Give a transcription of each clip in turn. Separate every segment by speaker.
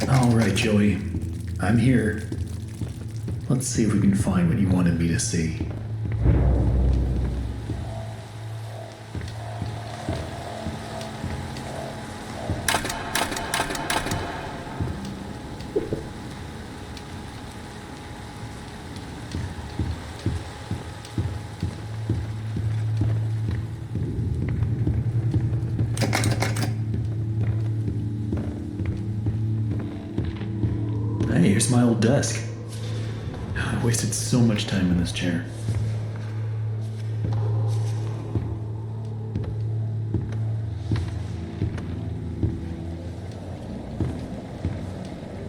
Speaker 1: Alright, Joey. I'm here. Let's see if we can find what you wanted me to see. Hey, here's my old desk. I wasted so much time in this chair.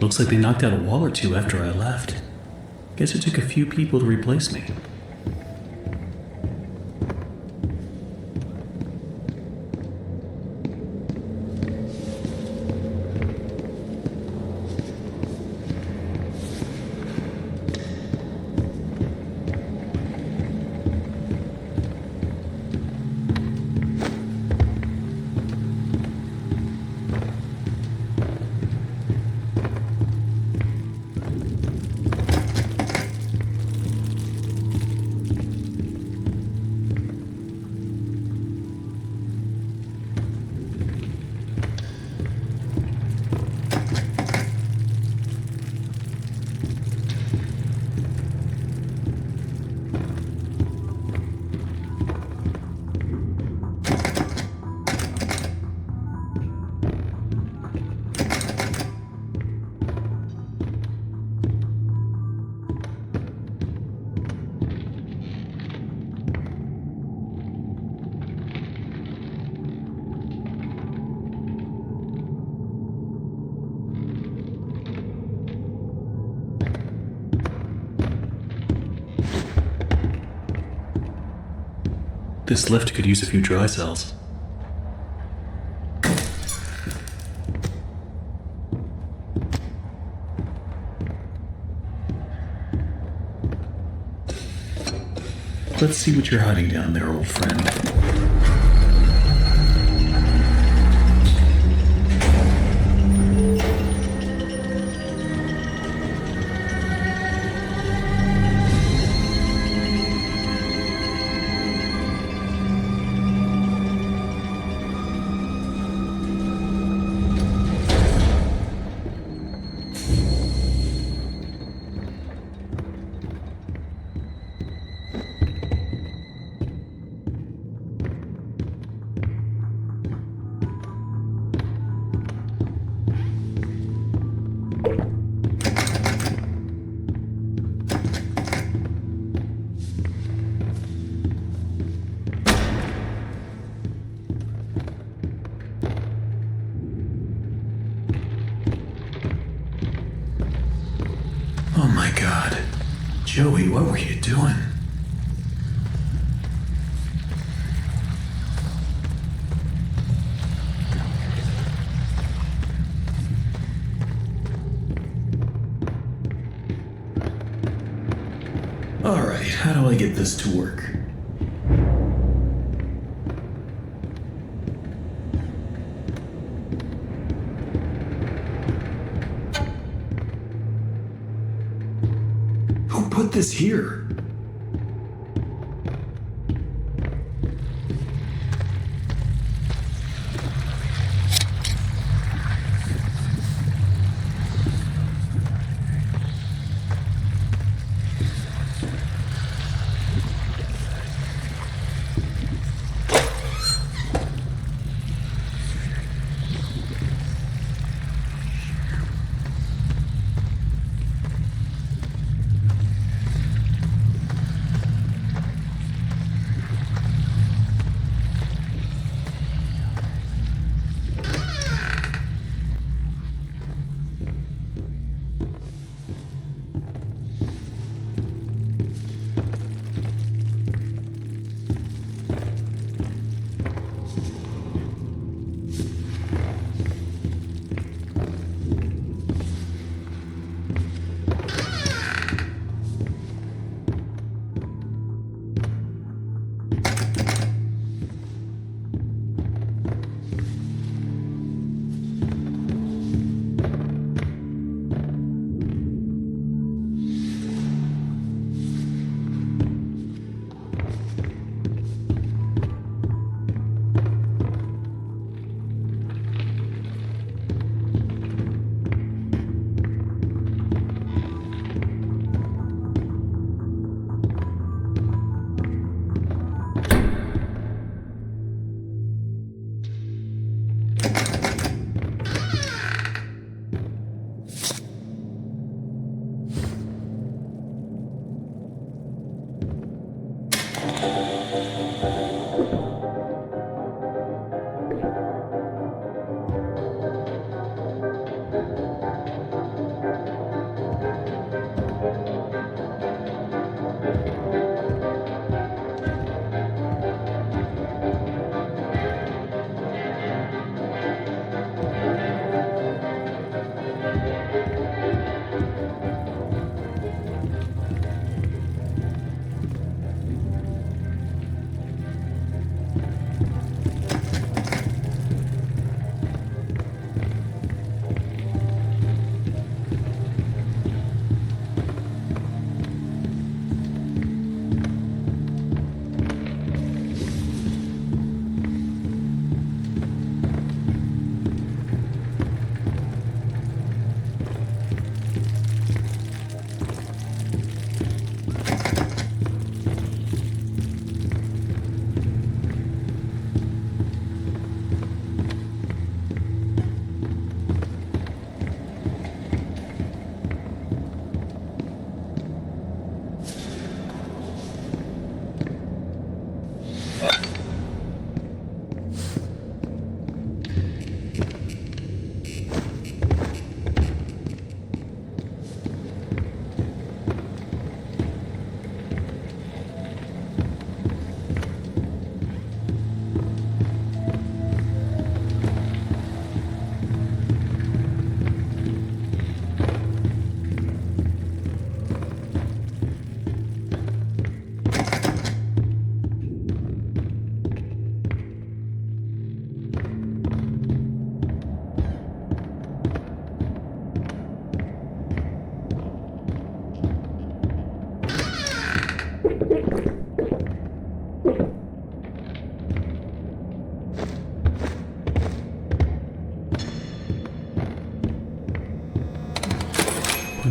Speaker 2: Looks like they knocked out a wall or two after I left. Guess it took a few people to replace me. This lift could use a few dry cells. Let's see what you're hiding down there, old friend. Oh my God. Joey, what were you doing? Alright, how do I get this to work? Who put this here?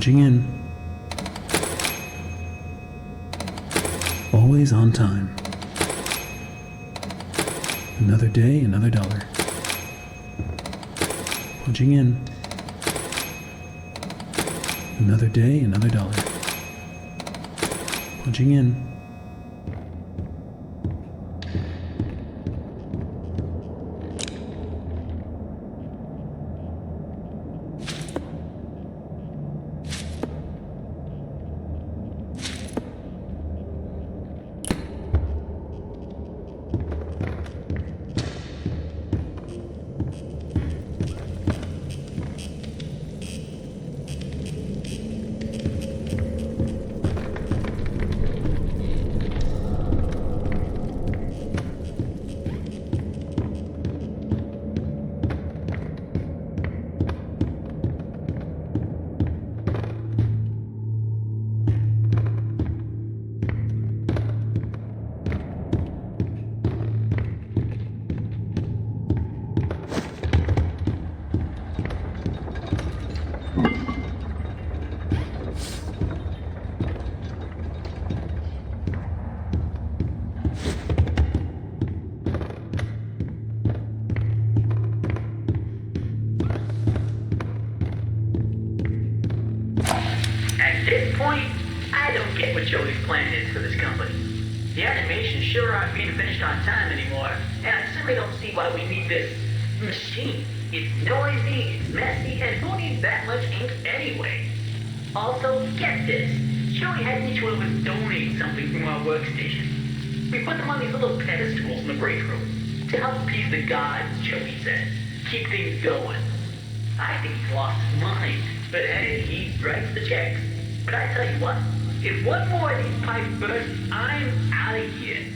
Speaker 2: Punching in. Always on time. Another day, another dollar. Punching in. Another day, another dollar. Punching in.
Speaker 3: At this point, I don't get what Joey's plan is for this company. The animations sure aren't being finished on time anymore, and I simply don't see why we need this machine. It's noisy, it's messy, and who needs that much ink anyway? Also, get this. Joey had each one of us donate something from our workstation. We put them on these little pedestals in the break room to help appease the gods, Joey said. Keep things going. I think he's lost his mind, but hey, he writes the checks. But I tell you what, if one more of these pipes burst, I'm out of here.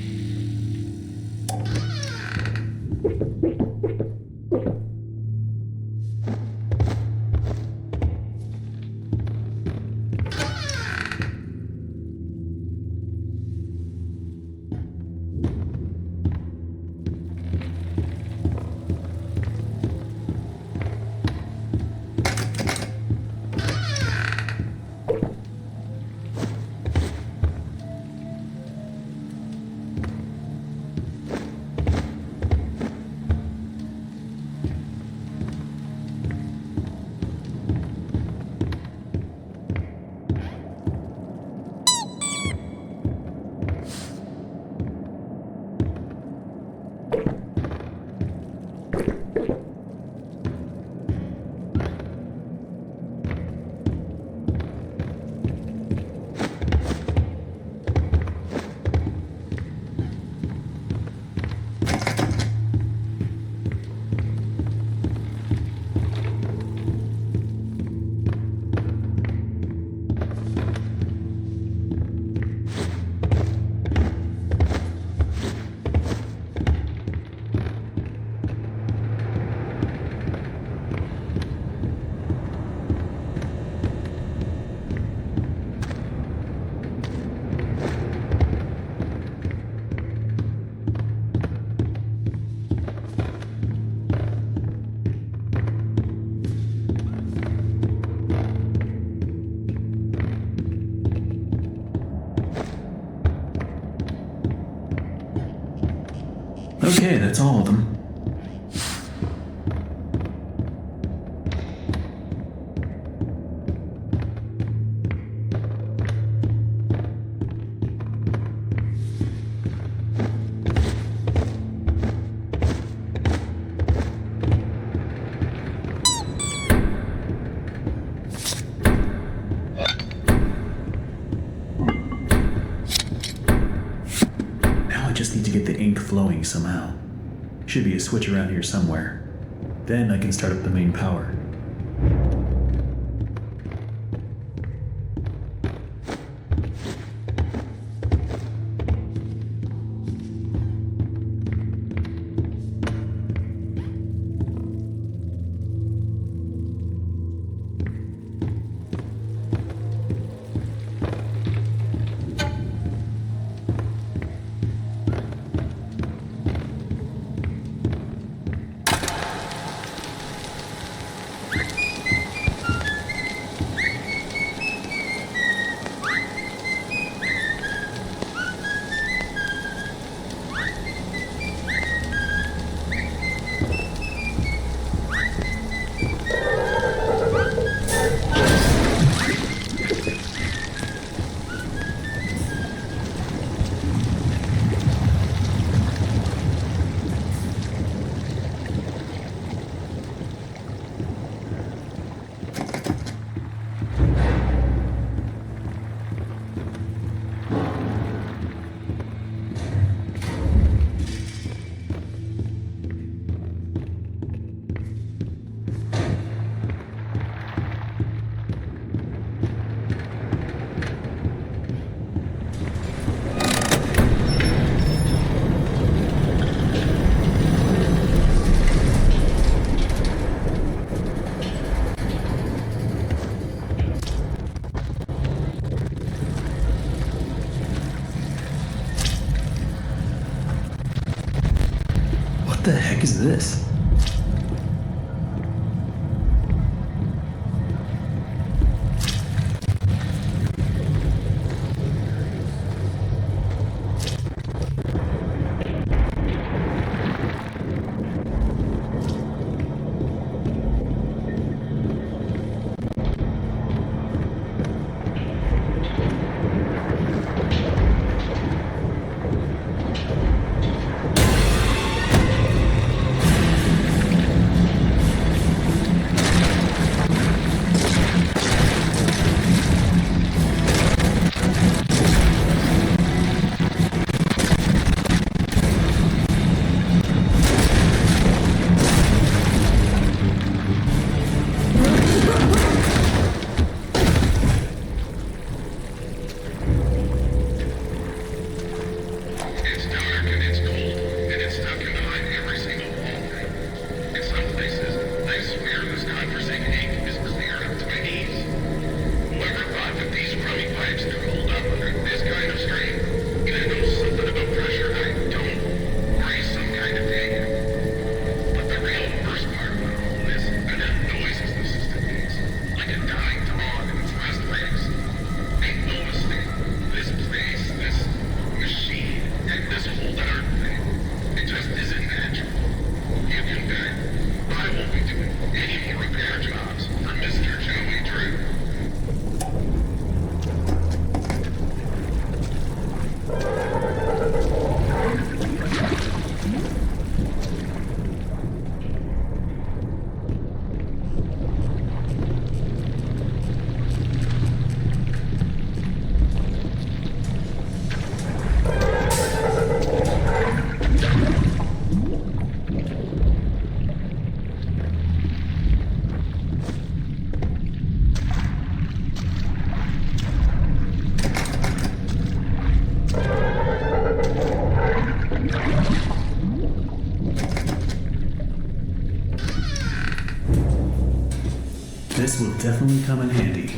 Speaker 1: Okay, that's all of them. Now I just need to get the ink flowing somehow. Should be a switch around here somewhere. Then I can start up the main power. the heck is this? This will definitely come in handy.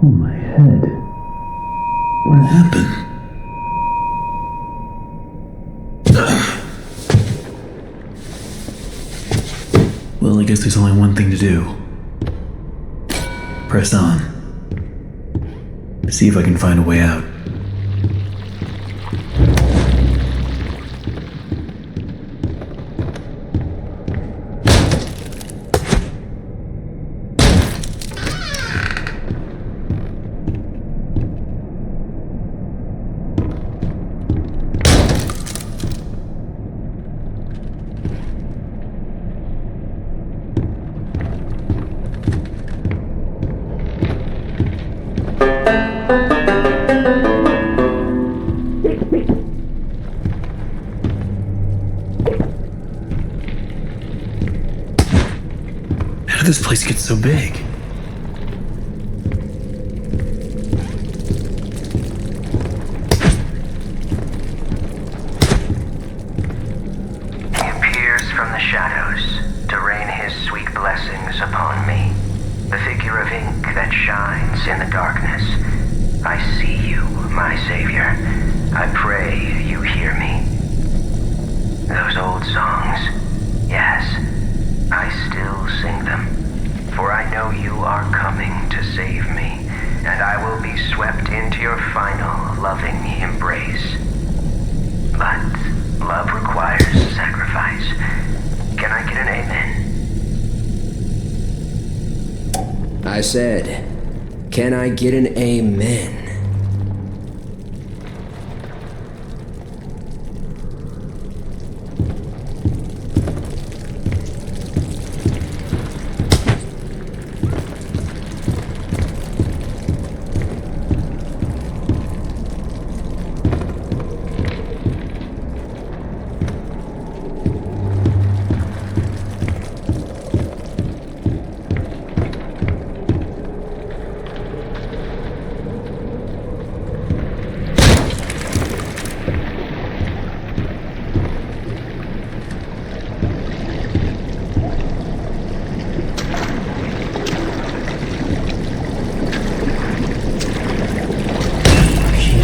Speaker 1: Oh, my head. What happened? Well, I guess there's only one thing to do. Press on. See if I can find a way out. How did this place get so big?
Speaker 4: It appears I see you, my savior. I pray you hear me. Those old songs, yes, I still sing them. For I know you are coming to save me, and I will be swept into your final loving embrace. But love requires sacrifice. Can I get an amen?
Speaker 5: I said, can I get an amen?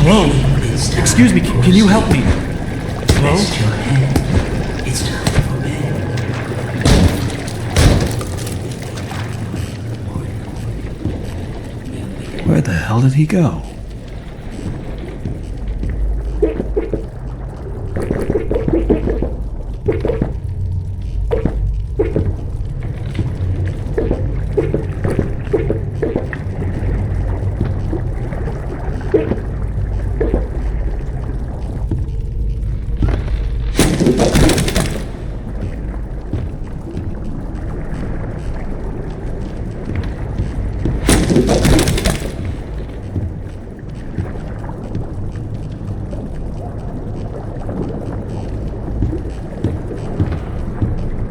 Speaker 1: Hello? Excuse me, can you help me? Hello?
Speaker 2: Rest your head. It's time for bed.
Speaker 1: Where the hell did he go?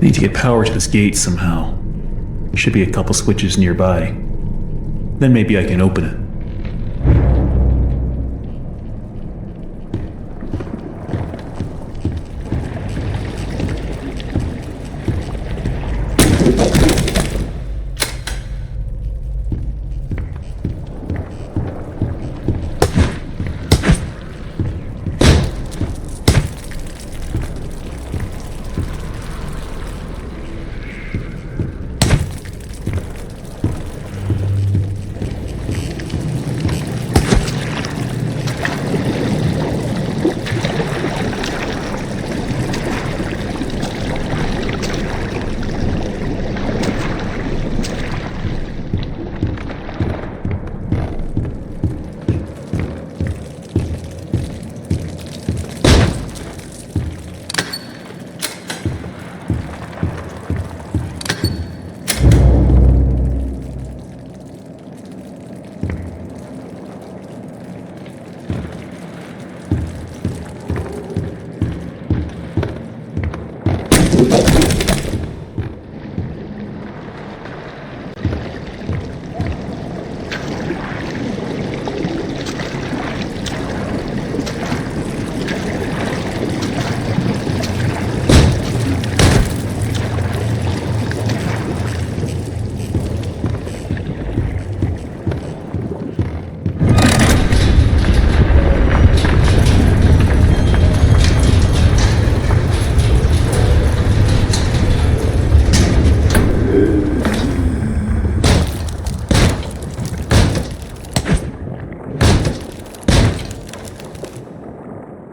Speaker 1: Need to get power to this gate somehow. Should be a couple switches nearby. Then maybe I can open it.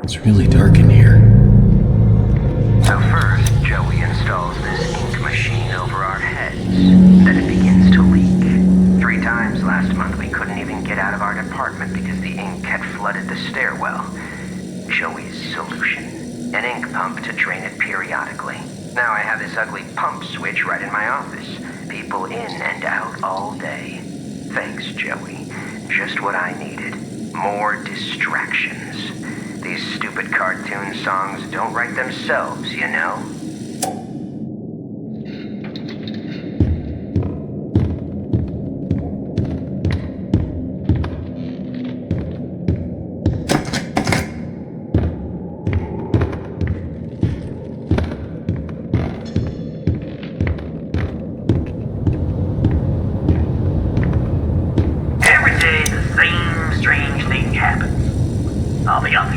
Speaker 1: It's really dark in here.
Speaker 4: So first, Joey installs this ink machine over our heads. Then it begins to leak. 3 times last month we couldn't even get out of our department because the ink had flooded the stairwell. Joey's solution? An ink pump to drain it periodically. Now I have this ugly pump switch right in my office. People in and out all day. Thanks, Joey. Just what I needed. More distractions. These stupid cartoon songs don't write themselves, you know?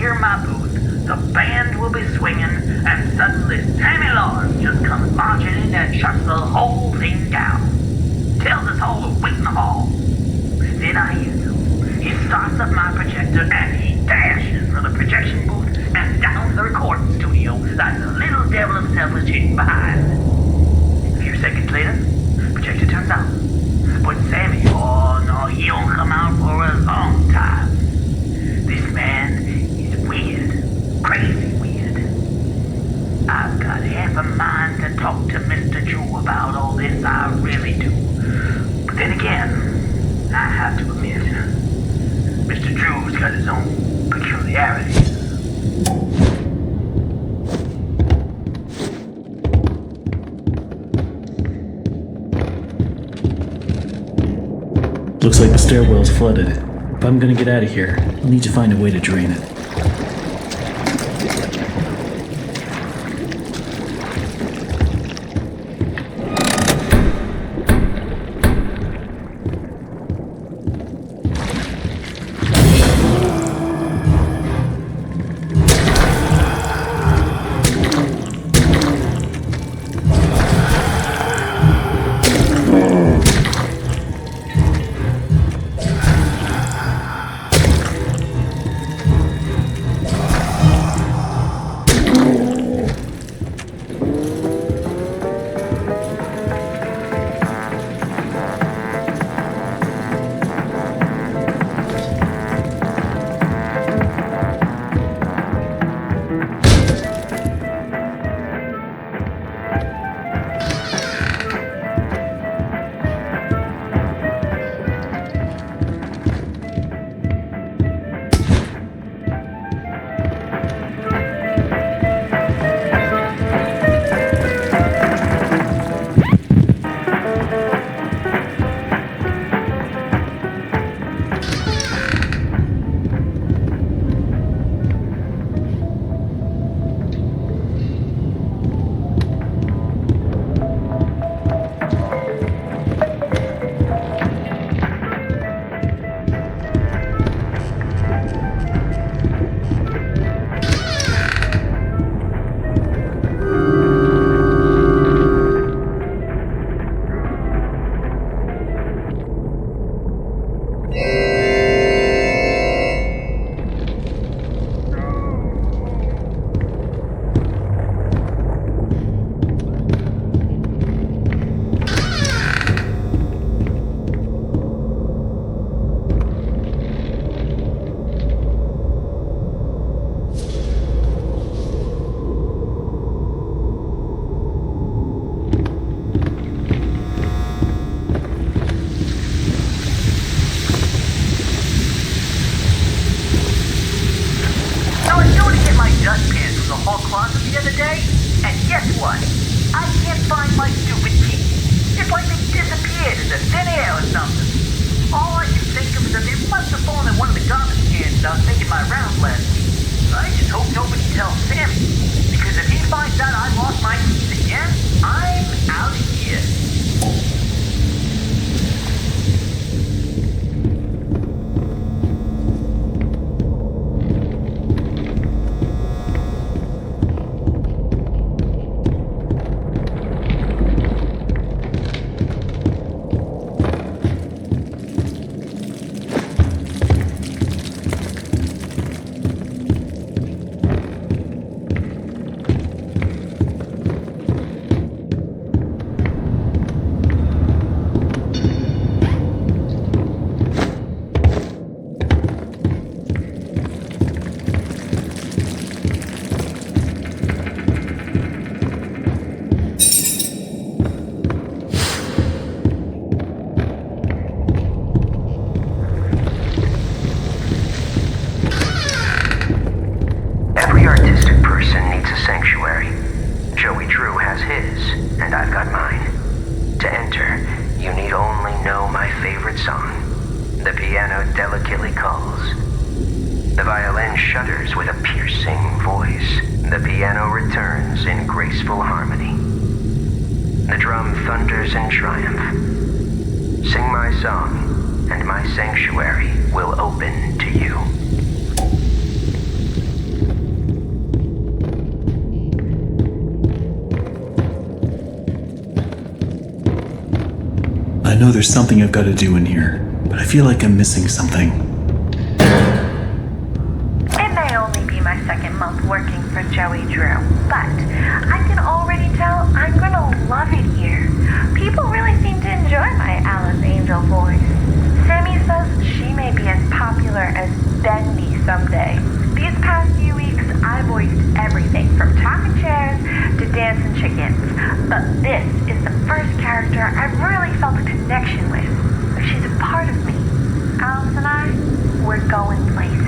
Speaker 3: hear my booth, the band will be swinging, and suddenly Sammy Lawrence just comes marching in and shuts the whole thing down. Tells us all to wait in the hall. Then I hear him. He starts up my projector and he dashes for the projection booth and down to the recording studio like the little devil himself was hidden behind. A few seconds later, projector turns on. But Sammy, oh no, he don't come out for a long time. This man is weird, crazy weird. I've got half a mind to talk to Mr. Drew about all this, I really do. But then again, I have to admit, Mr. Drew's got his own peculiarities.
Speaker 1: Looks like the stairwell's flooded. If I'm gonna get out of here, I'll need to find a way to drain it.
Speaker 4: The violin shudders with a piercing voice. The piano returns in graceful harmony. The drum thunders in triumph. Sing my song, and my sanctuary will open to you.
Speaker 1: know there's something I've got to do in here, but I feel like I'm missing something.
Speaker 6: It may only be my second month working for Joey Drew, but I can already tell I'm gonna love it here. People really seem to enjoy my Alice Angel voice. Sammy says she may be as popular as Bendy someday. These past few weeks, I voiced everything from talking chairs to dancing chickens, but this is the first character I've really felt a connection with. She's a part of me. Alice and I, we're going places.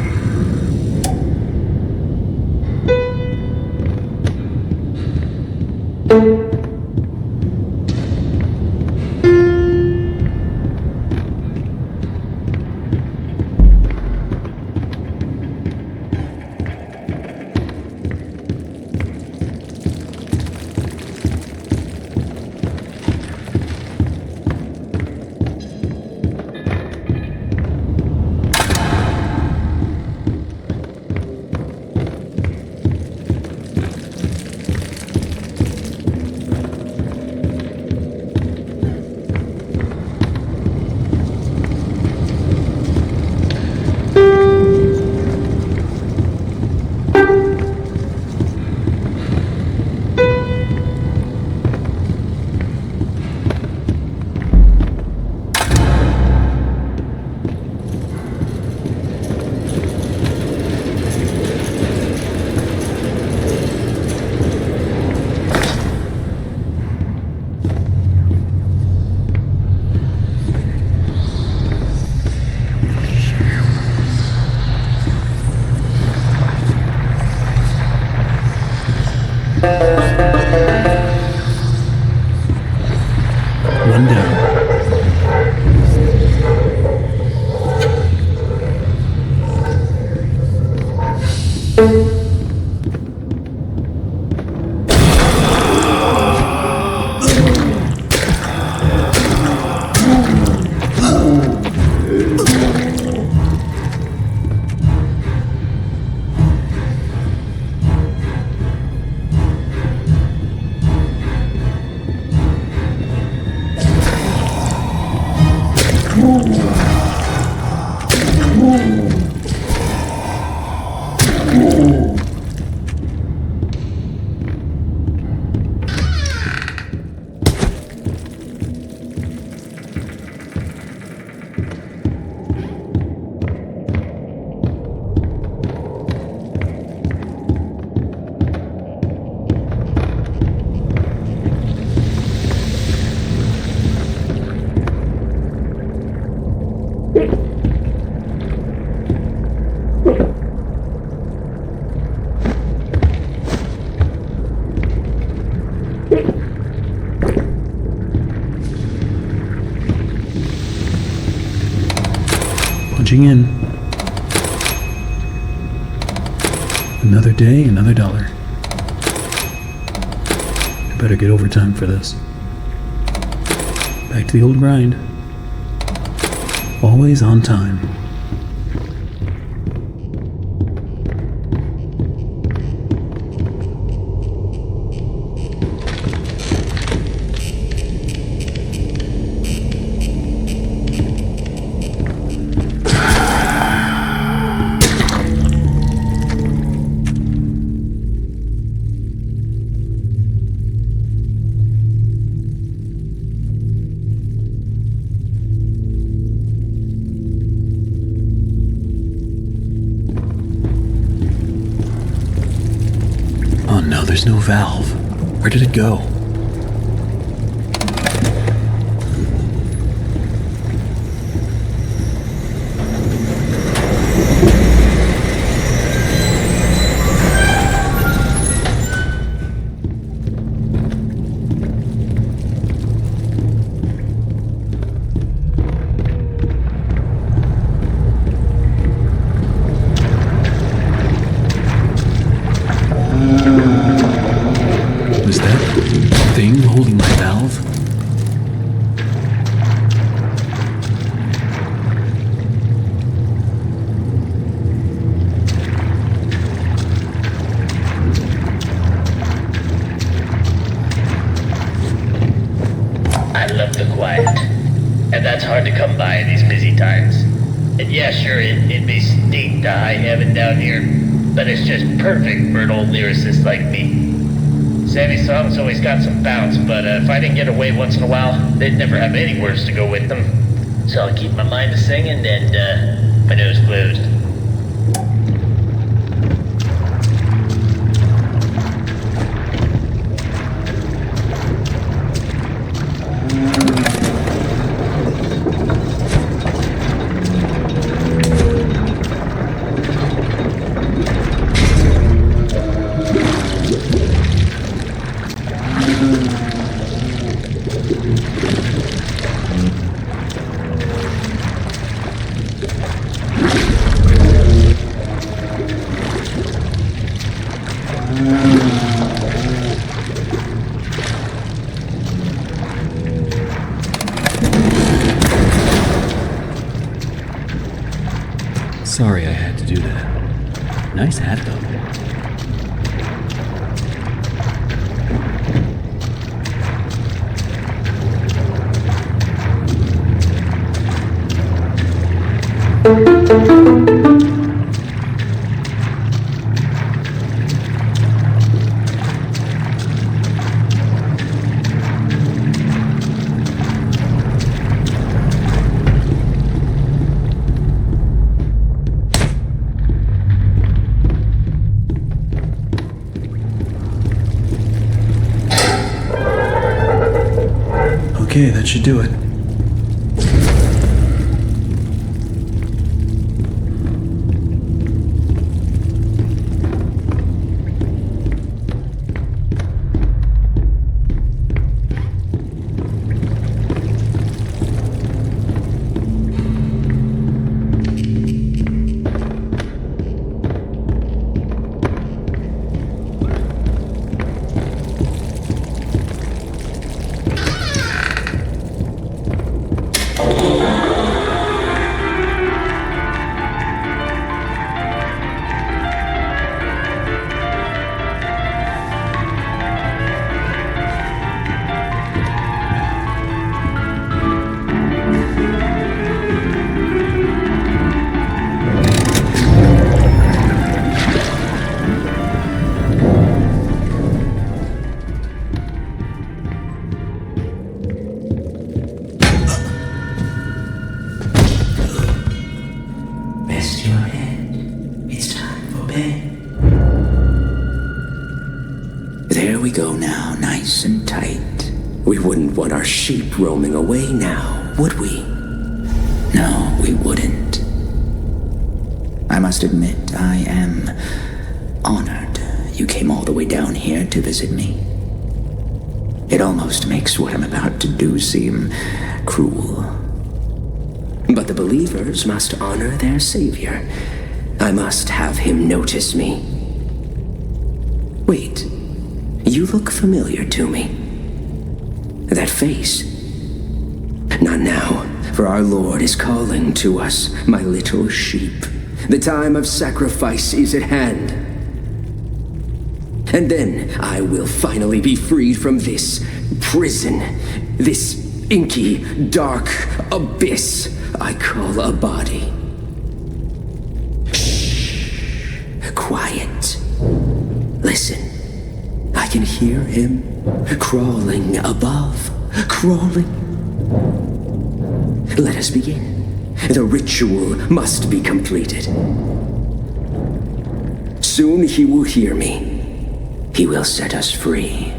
Speaker 1: One down. Punching in. Another day, another dollar. I better get overtime for this. Back to the old grind. Always on time. Oh no, there's no valve. Where did it go? Was that
Speaker 7: come by in these busy times. And yeah, sure, it may stink to high heaven down here, but it's just perfect for an old lyricist like me. Sammy's songs always got some bounce, but if I didn't get away once in a while, they'd never have any words to go with them. So I'll keep my mind to singing and my nose closed.
Speaker 1: Sorry I had to do that. Nice hat, though. Okay, that should do it.
Speaker 5: Rest your head. It's time for bed. There we go now, nice and tight. We wouldn't want our sheep roaming away now, would we? No, we wouldn't. I must admit, I am honored you came all the way down here to visit me. It almost makes what I'm about to do seem cruel. But the believers must honor their savior. I must have him notice me. Wait, you look familiar to me. That face. Not now, for our Lord is calling to us, my little sheep. The time of sacrifice is at hand. And then I will finally be freed from this prison, this inky, dark abyss I call a body. Shh. Quiet. Listen. I can hear him crawling above. Crawling. Let us begin. The ritual must be completed. Soon he will hear me. He will set us free.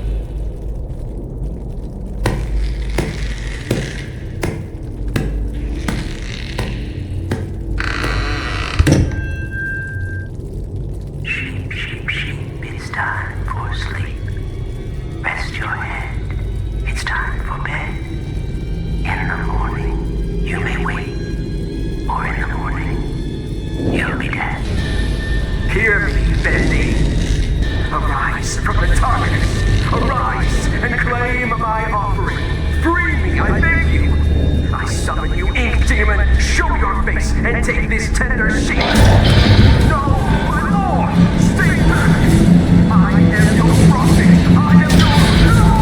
Speaker 4: Sheep, sheep, sheep, it's time for sleep. Rest your head, it's time for bed. In the morning, you may wake, or in the morning, you'll be dead. Hear me, Bendy. Arise from the darkness. Arise and claim my offering. Free me, I beg you. I summon you, ink demon. Show your face and take this tender sheep. No, my lord, stay back. I am your prophet. I am your Lord.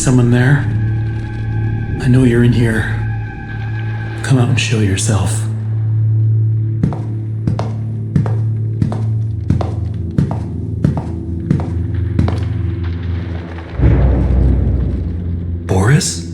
Speaker 1: someone there? I know you're in here. Come out and show yourself. Boris?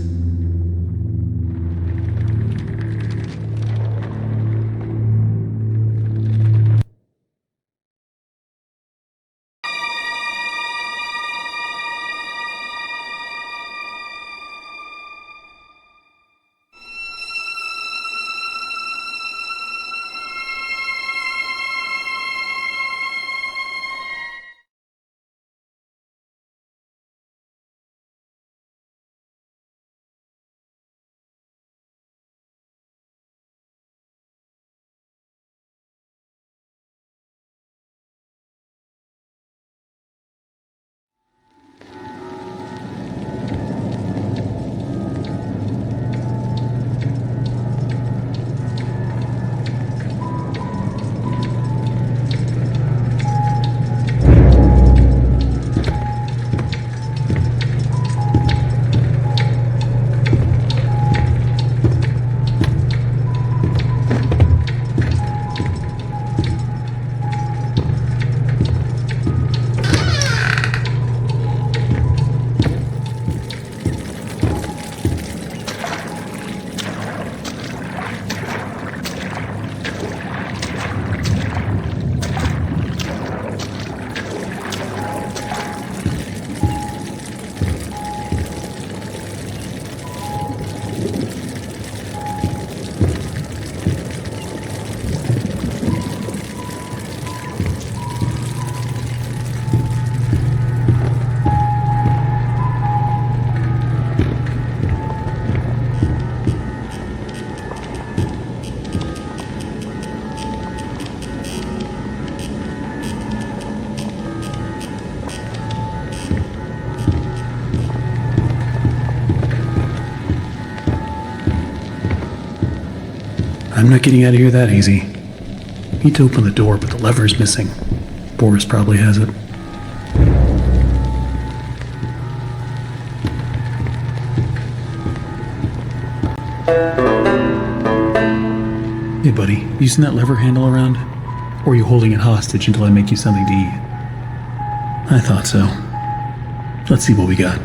Speaker 1: I'm not getting out of here that easy. Need to open the door, but the lever's missing. Boris probably has it. Hey buddy, using that lever handle around? Or are you holding it hostage until I make you something to eat? I thought so. Let's see what we got.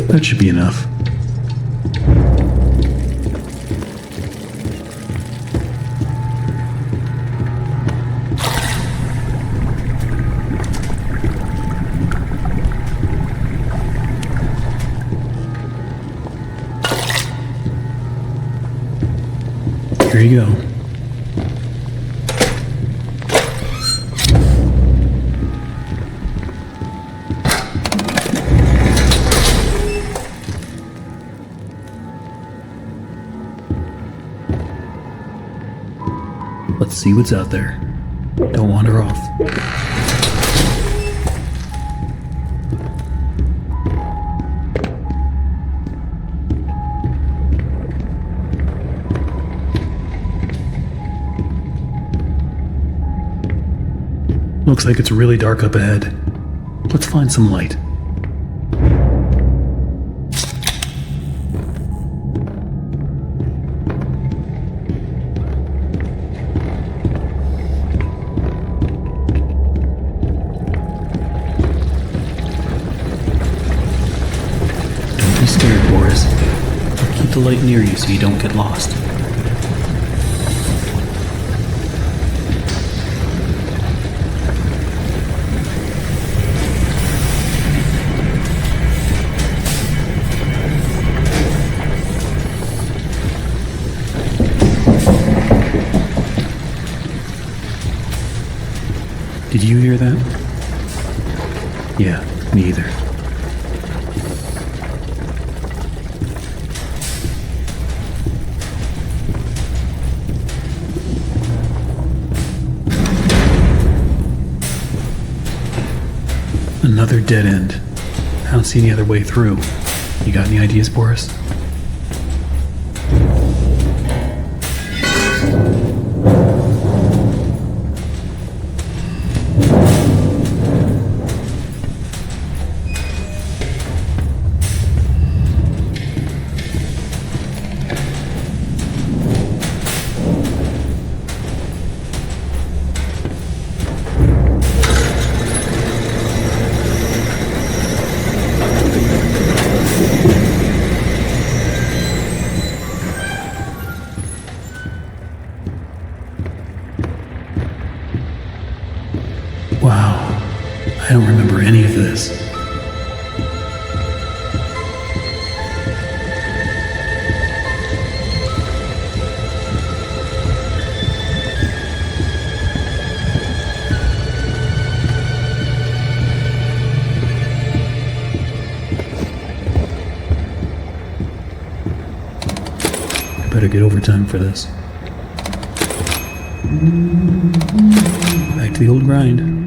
Speaker 1: That should be enough. Here you go. Let's see what's out there. Don't wander off. Looks like it's really dark up ahead. Let's find some light. Don't be scared, Boris. Keep the light near you so you don't get lost. that? Yeah, me either. Another dead end. I don't see any other way through. You got any ideas for us? Wow, I don't remember any of this. I better get overtime for this. Back to the old grind.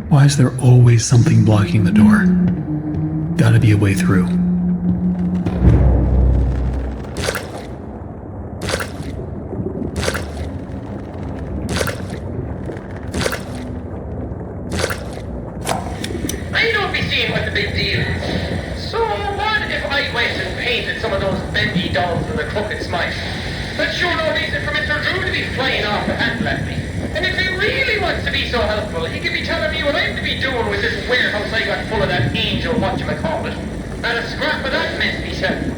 Speaker 1: Why is there always something blocking the door? Gotta be a way through.
Speaker 7: I don't be seeing what the big deal is. So what if I went and painted some of those Bendy dolls with a crooked smile? That's sure no reason for Mr. Drew to be flying off the handle at me. And if he really wants to be so helpful, he could be telling me what I'm to be doing with this warehouse I got full of that angel whatchamacallit. And a scrap of that mess be said.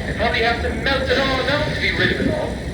Speaker 7: I'd probably have to melt it all down to be rid of it all.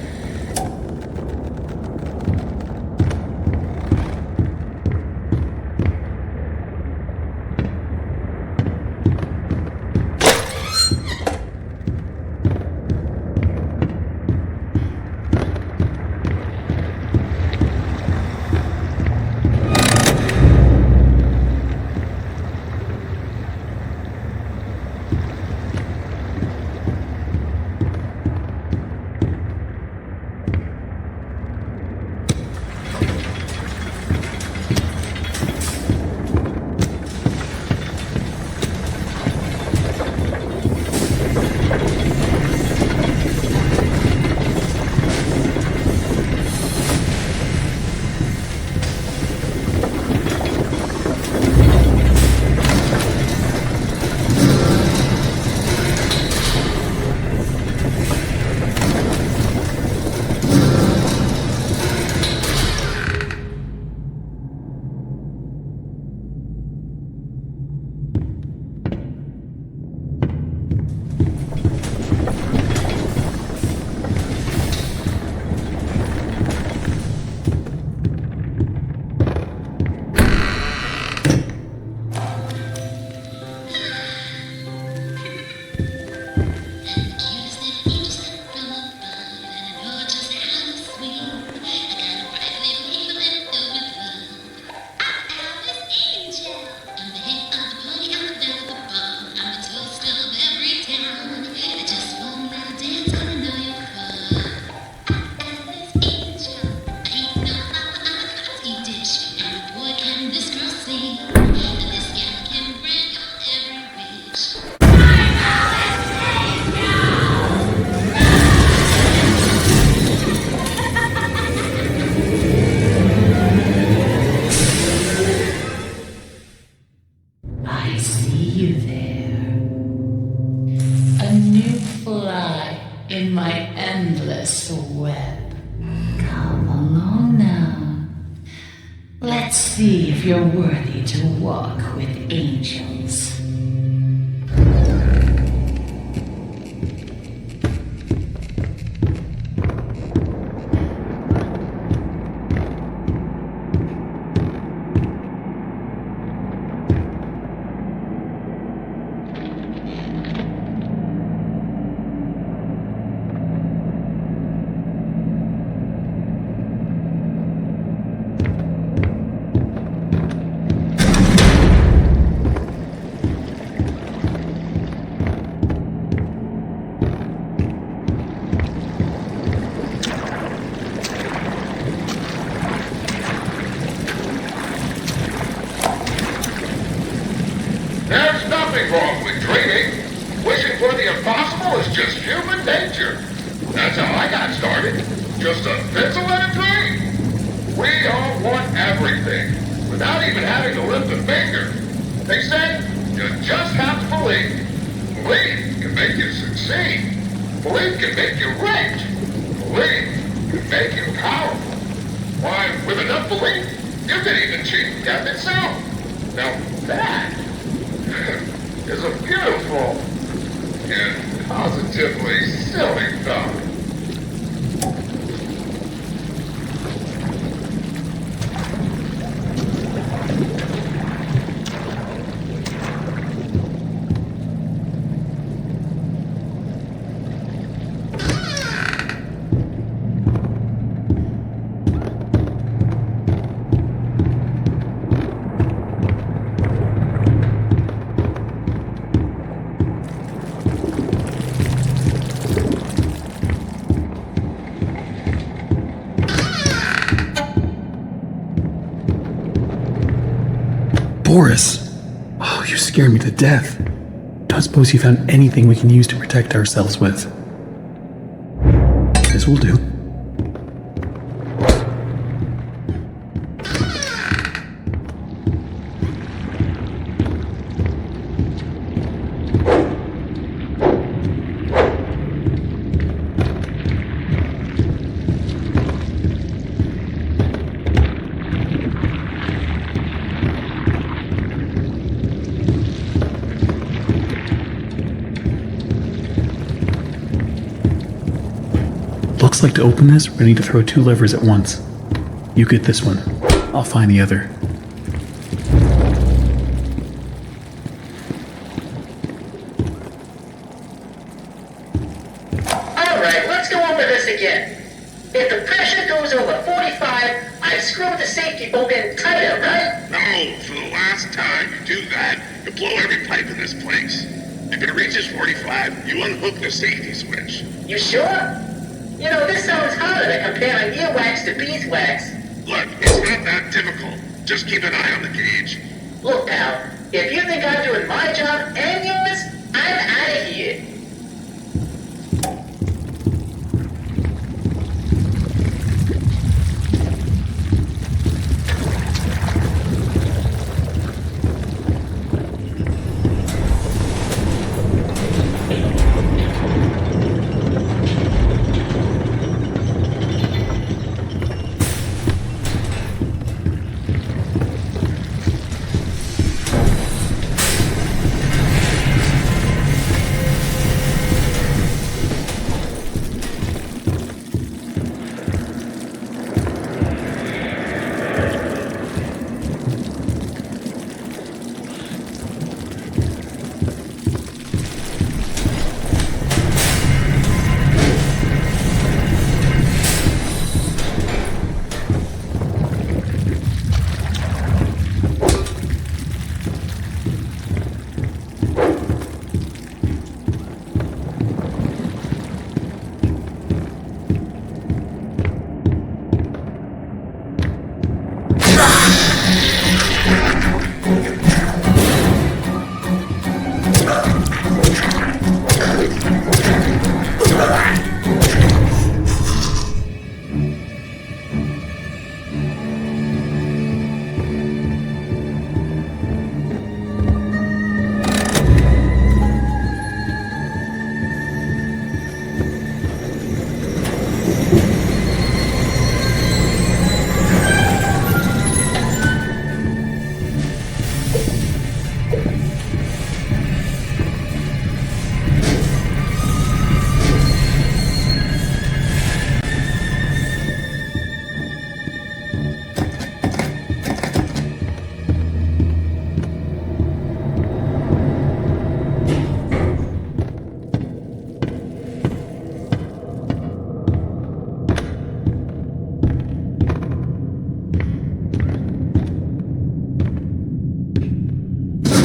Speaker 8: in my endless web. Come along now. Let's see if you're worthy to walk with angels.
Speaker 9: nothing wrong with dreaming. Wishing for the impossible is just human nature. That's how I got started. Just a pencil and a dream. We all want everything, without even having to lift a finger. They say you just have to believe. Believe can make you succeed. Believe can make you rich. Believe can make you powerful. Why, with enough belief, you can even cheat death itself. Now that is a beautiful and positively silly thought.
Speaker 1: Boris! Oh, you scared me to death. Don't suppose you found anything we can use to protect ourselves with. This will do. Looks like to open this, we're going to need to throw 2 levers at once. You get this one. I'll find the other.
Speaker 7: Alright, let's go over this again. If the pressure goes over 45, I screw the safety bolt in tighter, right?
Speaker 9: No, for the last time you do that, you blow every pipe in this place. If it reaches 45, you unhook the safety switch.
Speaker 7: You sure? You know, this sounds harder than comparing earwax to beeswax.
Speaker 9: Look, it's not that difficult. Just keep an eye on the gauge.
Speaker 7: Look, pal, if you think I'm doing my job and yours, I'm out of here.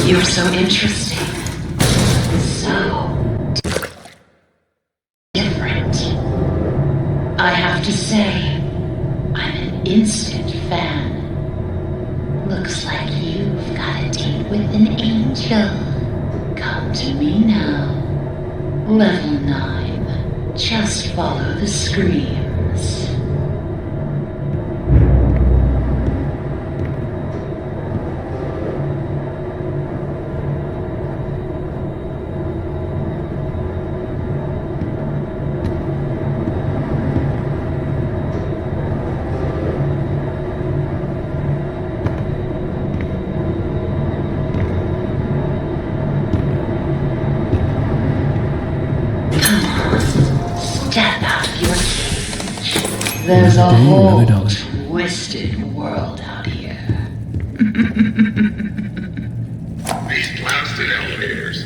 Speaker 8: You're so interesting. So different. I have to say, I'm an instant fan. Looks like you've got a date with an angel. Come to me now. Level 9. Just follow the screams. Step out of your cage. There's a whole twisted world out here.
Speaker 9: These blasted elevators.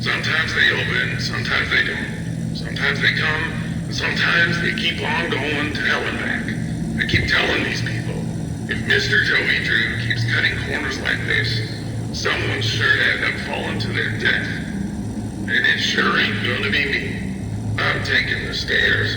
Speaker 9: Sometimes they open, sometimes they don't. Sometimes they come, and sometimes they keep on going to hell and back. I keep telling these people, if Mr. Joey Drew keeps cutting corners like this, someone's sure to end up falling to their death. And it sure ain't gonna be me. I'm taking the stairs.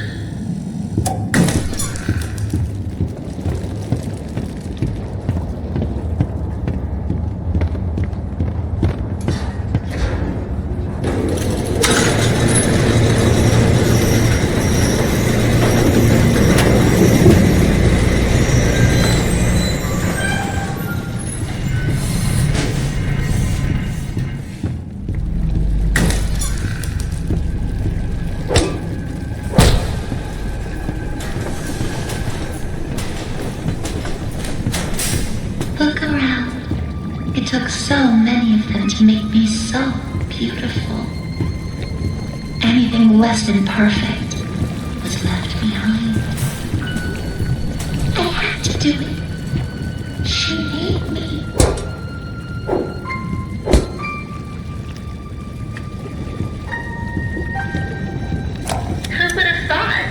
Speaker 8: Look around. It took so many of them to make me so beautiful. Anything less than perfect was left behind. I had to do it. She made me.
Speaker 6: Who would have thought?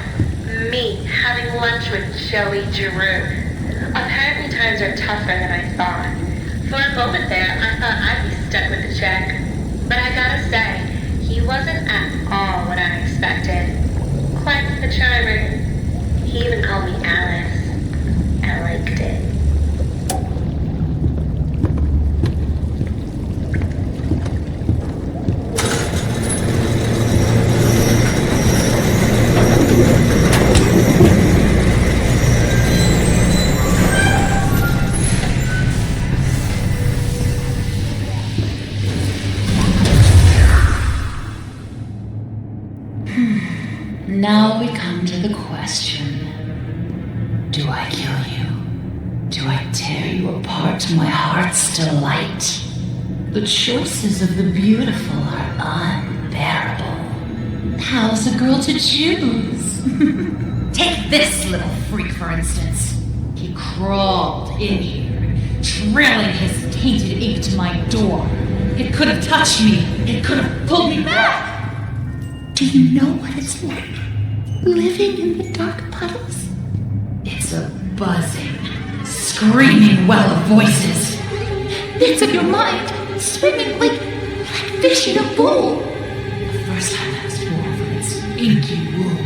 Speaker 6: Me having lunch with Joey Drew. Apparently times are tougher than I thought. For a moment there, I thought I'd be stuck with the check. But I gotta say, he wasn't at all what I expected. Quite the charmer. He even called me Alice. I liked it.
Speaker 8: Now we come to the question. Do I kill you? Do I tear you apart to my heart's delight? The choices of the beautiful are unbearable. How's a girl to choose? Take this little freak, for instance. He crawled in here, trailing his tainted ink to my door. It could have touched me. It could have pulled me back. Do you know what it's like? Living in the dark puddles? It's a buzzing, screaming well of voices. Bits of your mind swimming like fish in a bowl. The first time I was born from its inky womb,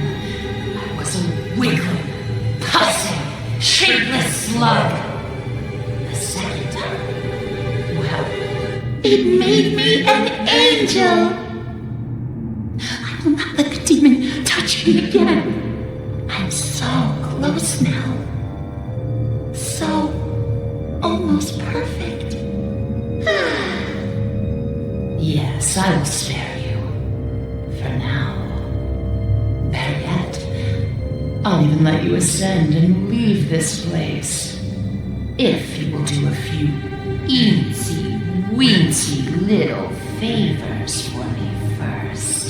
Speaker 8: I was a wiggling, pussing, shapeless slug. The second time, well, it made me an angel. I will not let the demon touch me again. I'm so close now. So almost perfect. Yes, I will spare you. For now. Better yet, I'll even let you ascend and leave this place. If you will do a few eensy-weensy little favors for me first.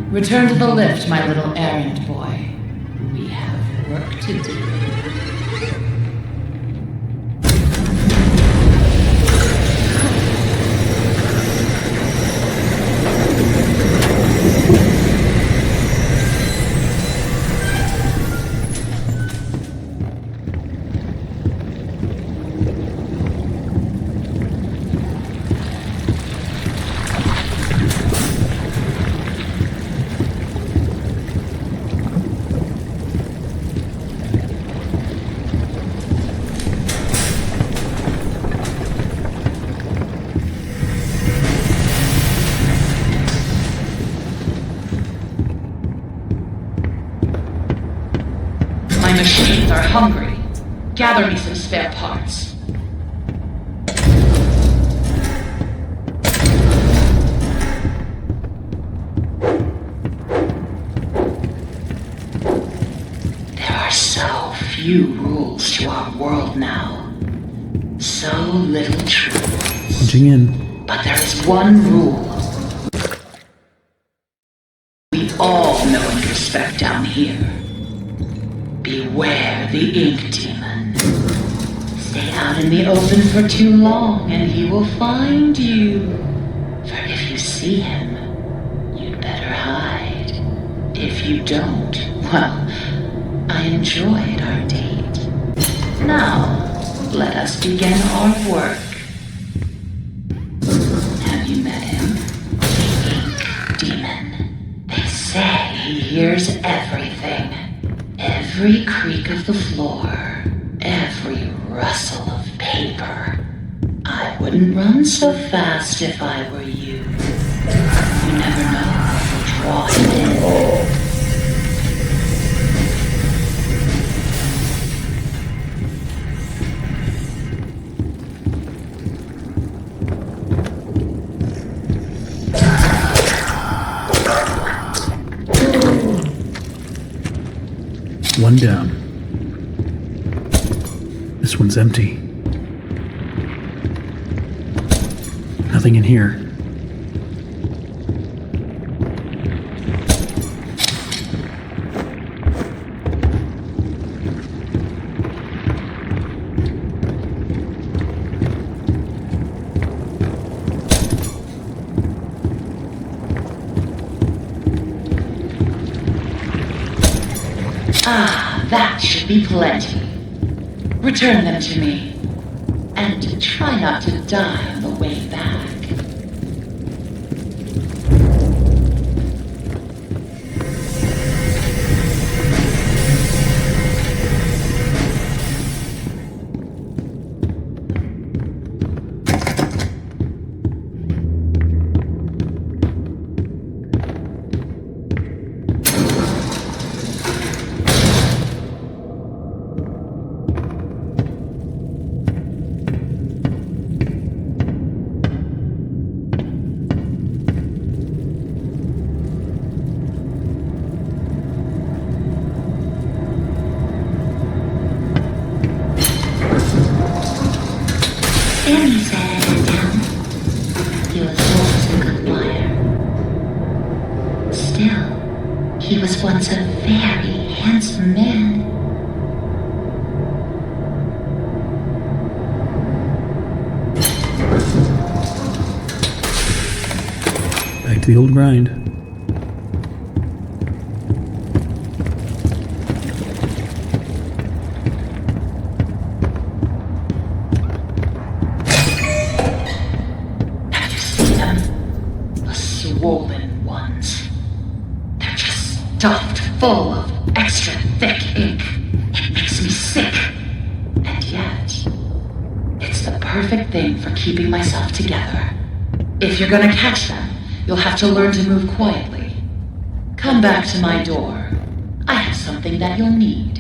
Speaker 8: Return to the lift, my little errand boy. We have work to do. machines are hungry. Gather me some spare parts. There are so few rules to our world now. So little truth.
Speaker 1: Punching in.
Speaker 8: But there is one rule we all know and respect down here. Beware the ink demon. Stay out in the open for too long and he will find you. For if you see him, you'd better hide. If you don't, well, I enjoyed our date. Now, let us begin our work. Have you met him? The ink demon. They say he hears everything. Every creak of the floor, every rustle of paper. I wouldn't run so fast if I were you. You never know what will draw him in.
Speaker 1: One down. This one's empty. Nothing in here.
Speaker 8: Ah, that should be plenty. Return them to me. And try not to die on the way back. Bendy said down. He was once a good liar. Still, he was once a very handsome man.
Speaker 1: Back to the old grind.
Speaker 8: Swollen ones. They're just stuffed full of extra thick ink. It makes me sick. And yet, it's the perfect thing for keeping myself together. If you're gonna catch them, you'll have to learn to move quietly. Come back to my door. I have something that you'll need.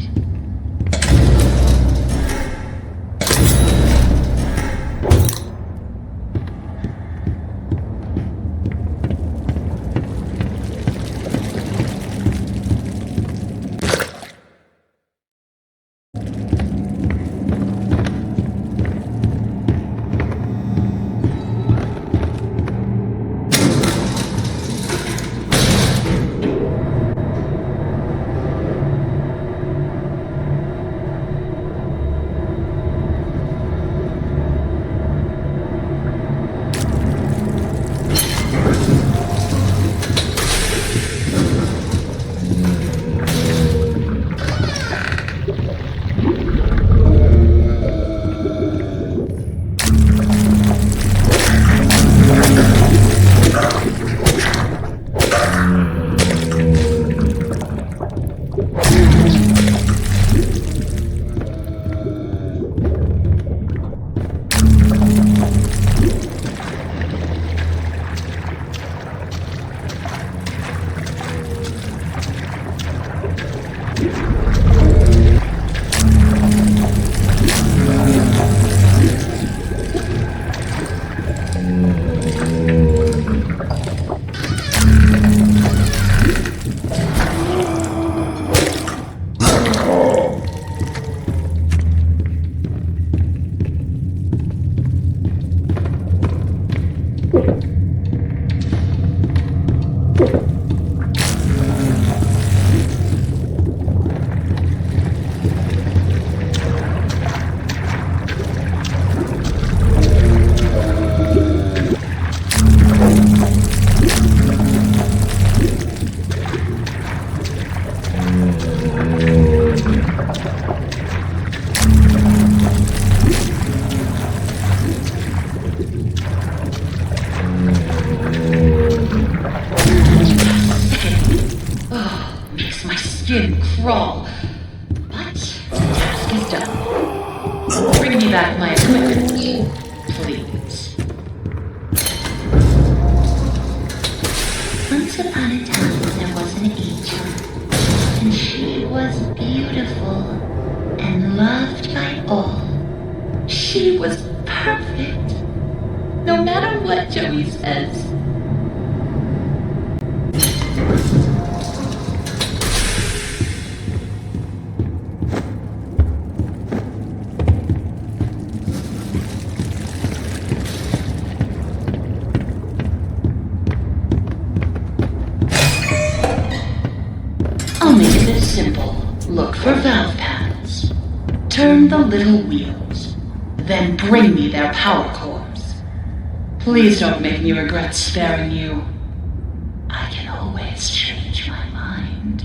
Speaker 8: Makes my skin crawl. But the task is done. Bring me back my equipment, please.
Speaker 10: Once upon a time, there was an angel, and she was beautiful and loved by all.
Speaker 8: She was perfect. No matter what Joey says. I'll make it simple. Look for valve pads. Turn the little wheels. Then bring me their power cores. Please don't make me regret sparing you. I can always change my mind.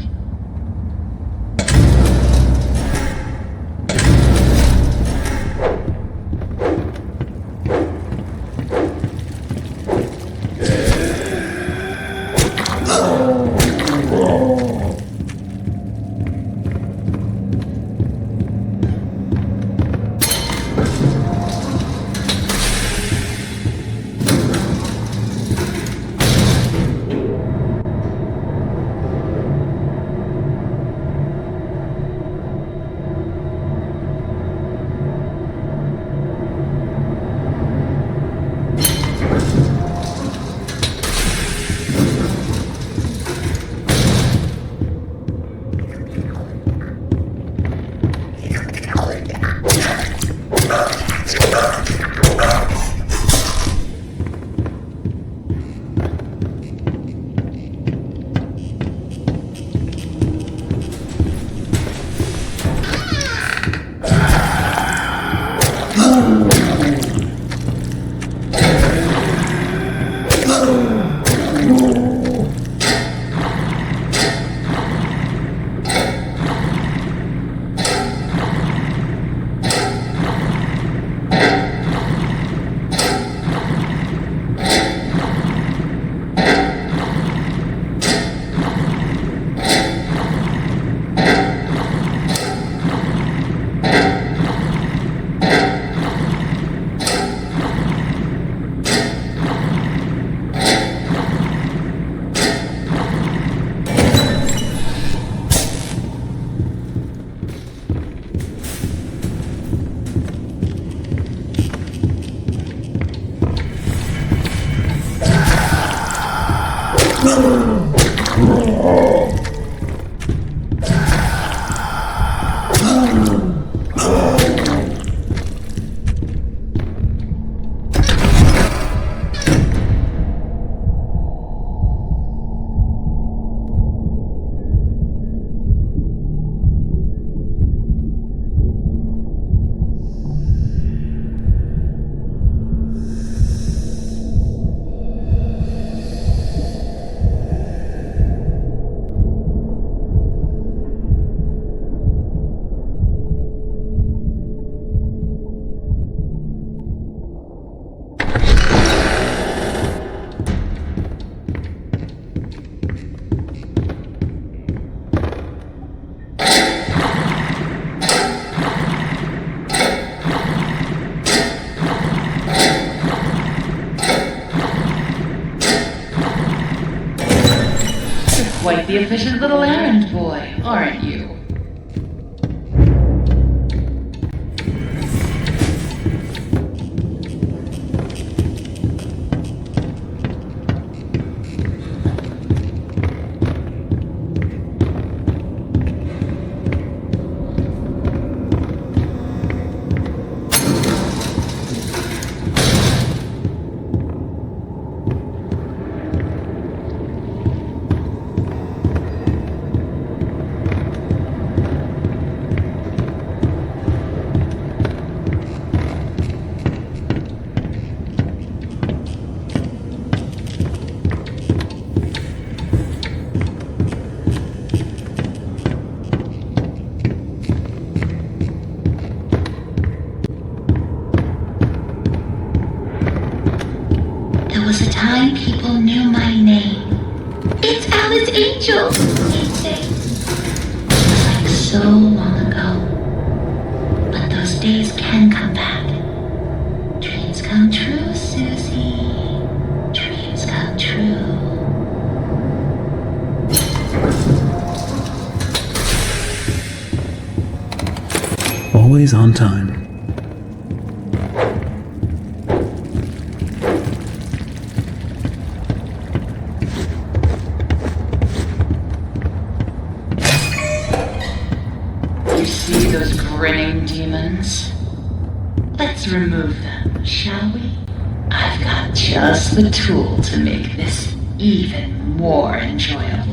Speaker 8: Quite the efficient little errand boy, aren't you?
Speaker 10: was a time people knew my name. It's Alice Angel, they'd say. It was like so long ago. But those days can come back. Dreams come true, Susie. Dreams come true.
Speaker 1: Always on time.
Speaker 8: You see those grinning demons? Let's remove them, shall we? I've got just the tool to make this even more enjoyable.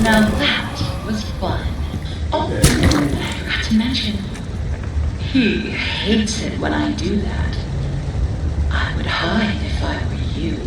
Speaker 8: Now that was fun. Oh, I forgot to mention, he hates it when I do that. I would hide if I were you.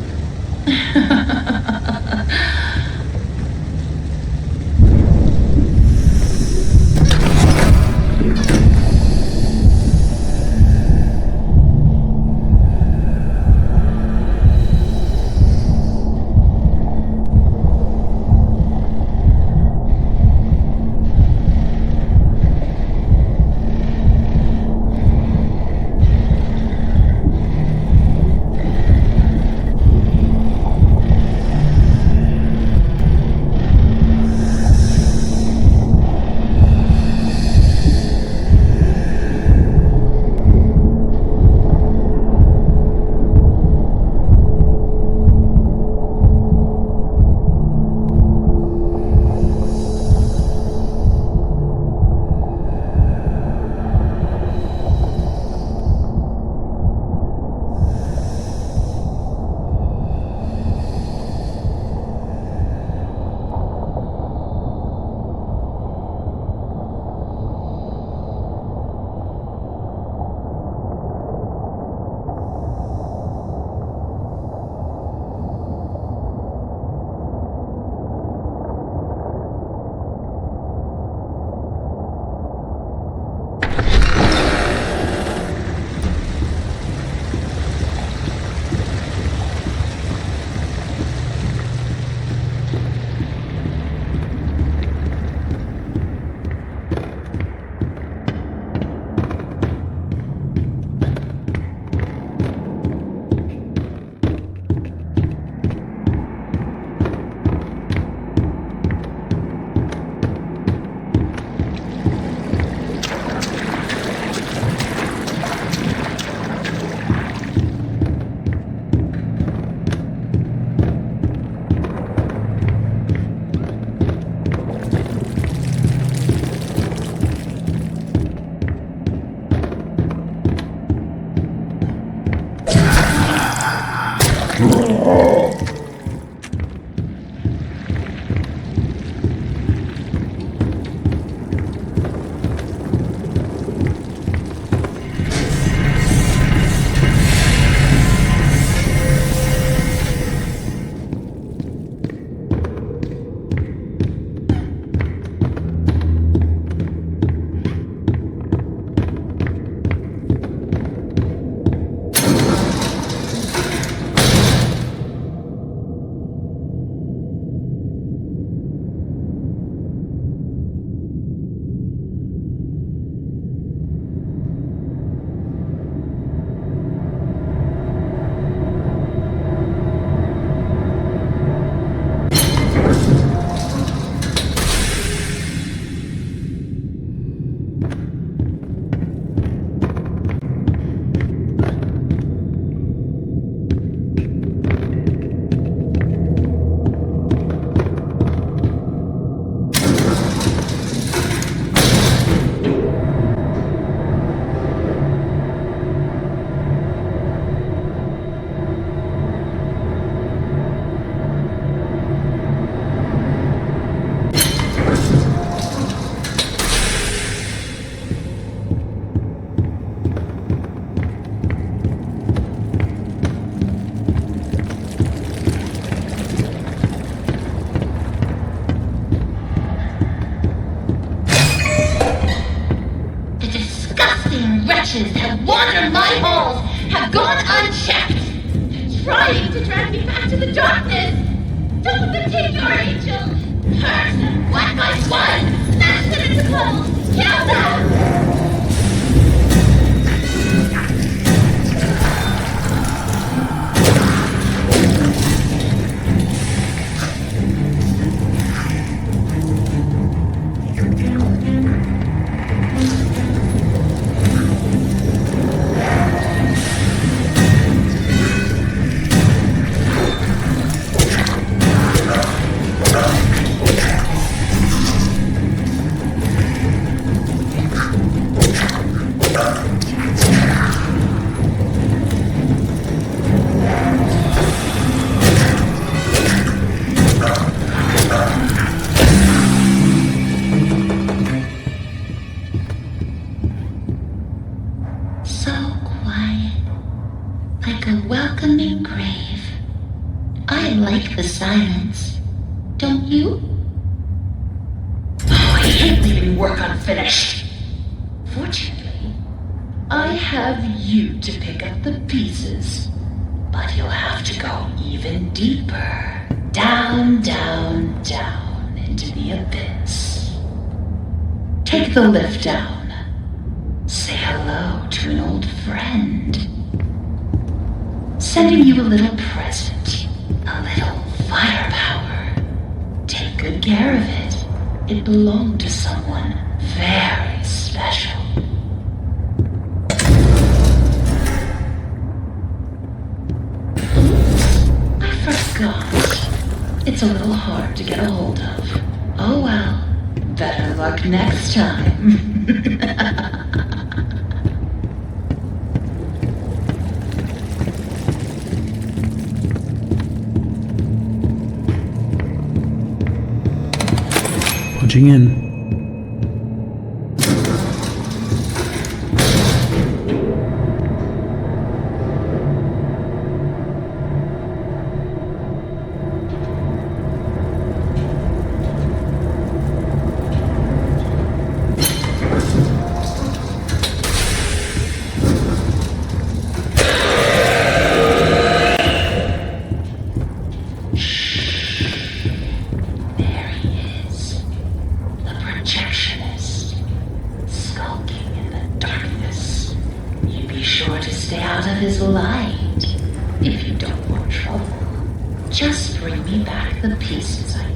Speaker 10: wretches have wandered my halls, have gone unchecked, trying to drag me back to the darkness. Don't take your angel. Hurt them one by one. Smash them into puddles. Kill them. The silence, don't you? Oh, I hate leaving work unfinished. Fortunately, I have you to pick up the pieces, but you'll have to go even deeper. Down, down, down into the abyss. Take the lift down. Say hello to an old friend. Sending you a little present. A little firepower. Take good care of it. It belonged to someone very special. Oops, I forgot. It's a little hard to get a hold of. Oh well, better luck next time.
Speaker 1: Punching in. His light. If you don't want trouble, just bring me back the pieces I need.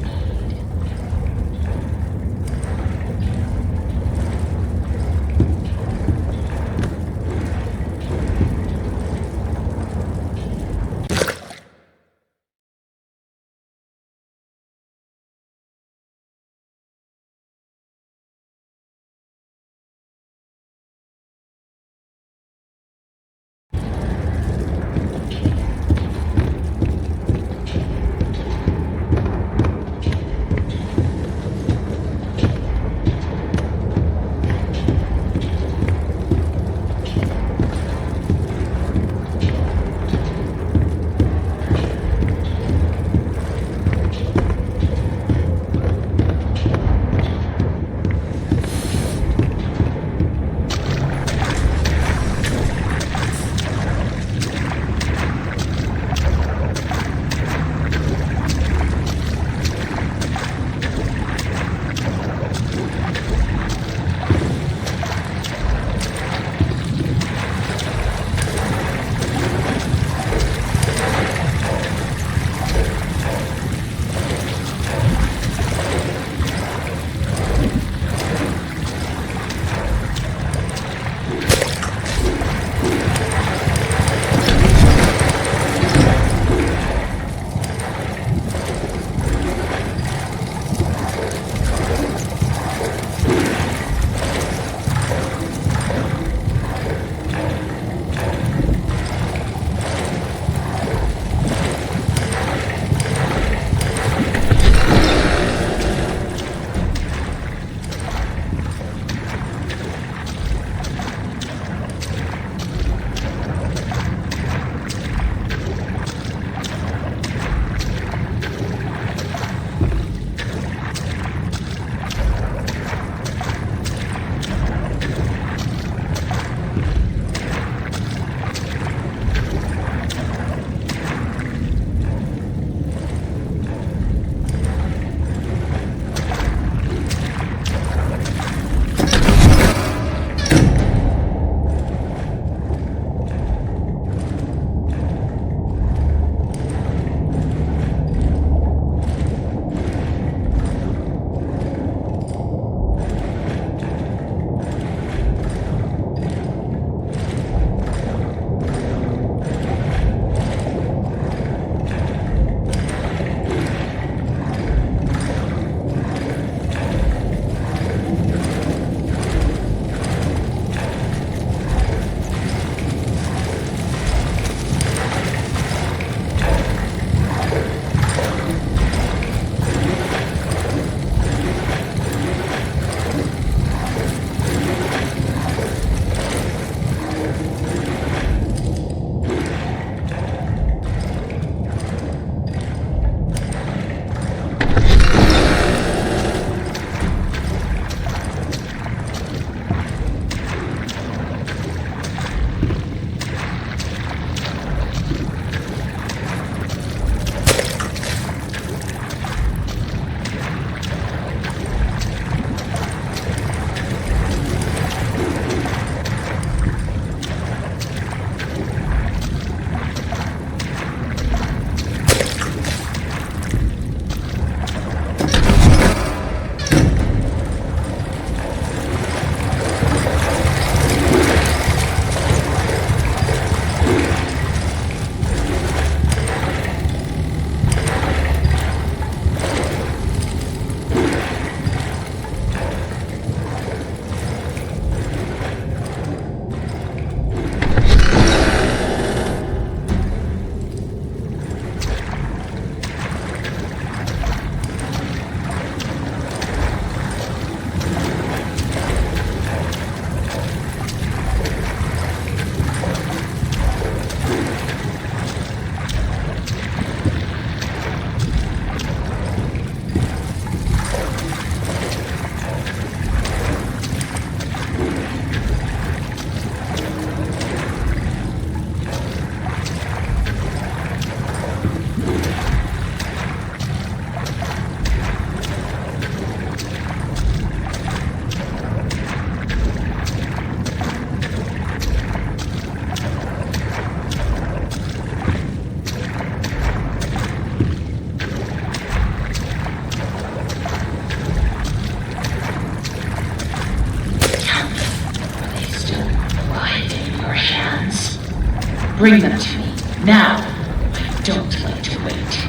Speaker 8: Bring them to me. Now. I don't like to wait.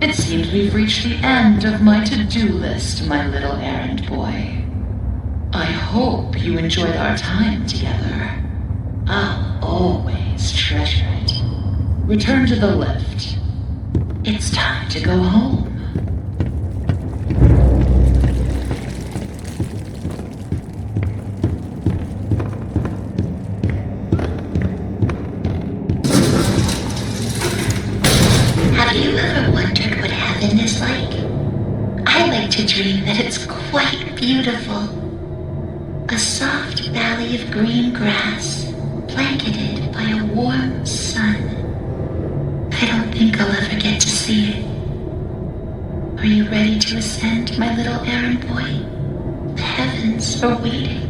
Speaker 8: It seems we've reached the end of my to-do list, my little errand boy. I hope you enjoyed our time together. I'll always treasure it. Return to the lift. It's time to go home.
Speaker 10: Have you ever wondered what heaven is like? I like to dream that it's quite beautiful. A soft valley of green grass, blanketed by a warm sun. I don't think I'll ever get to see it. Are you ready to ascend, my little errand boy? The heavens are waiting.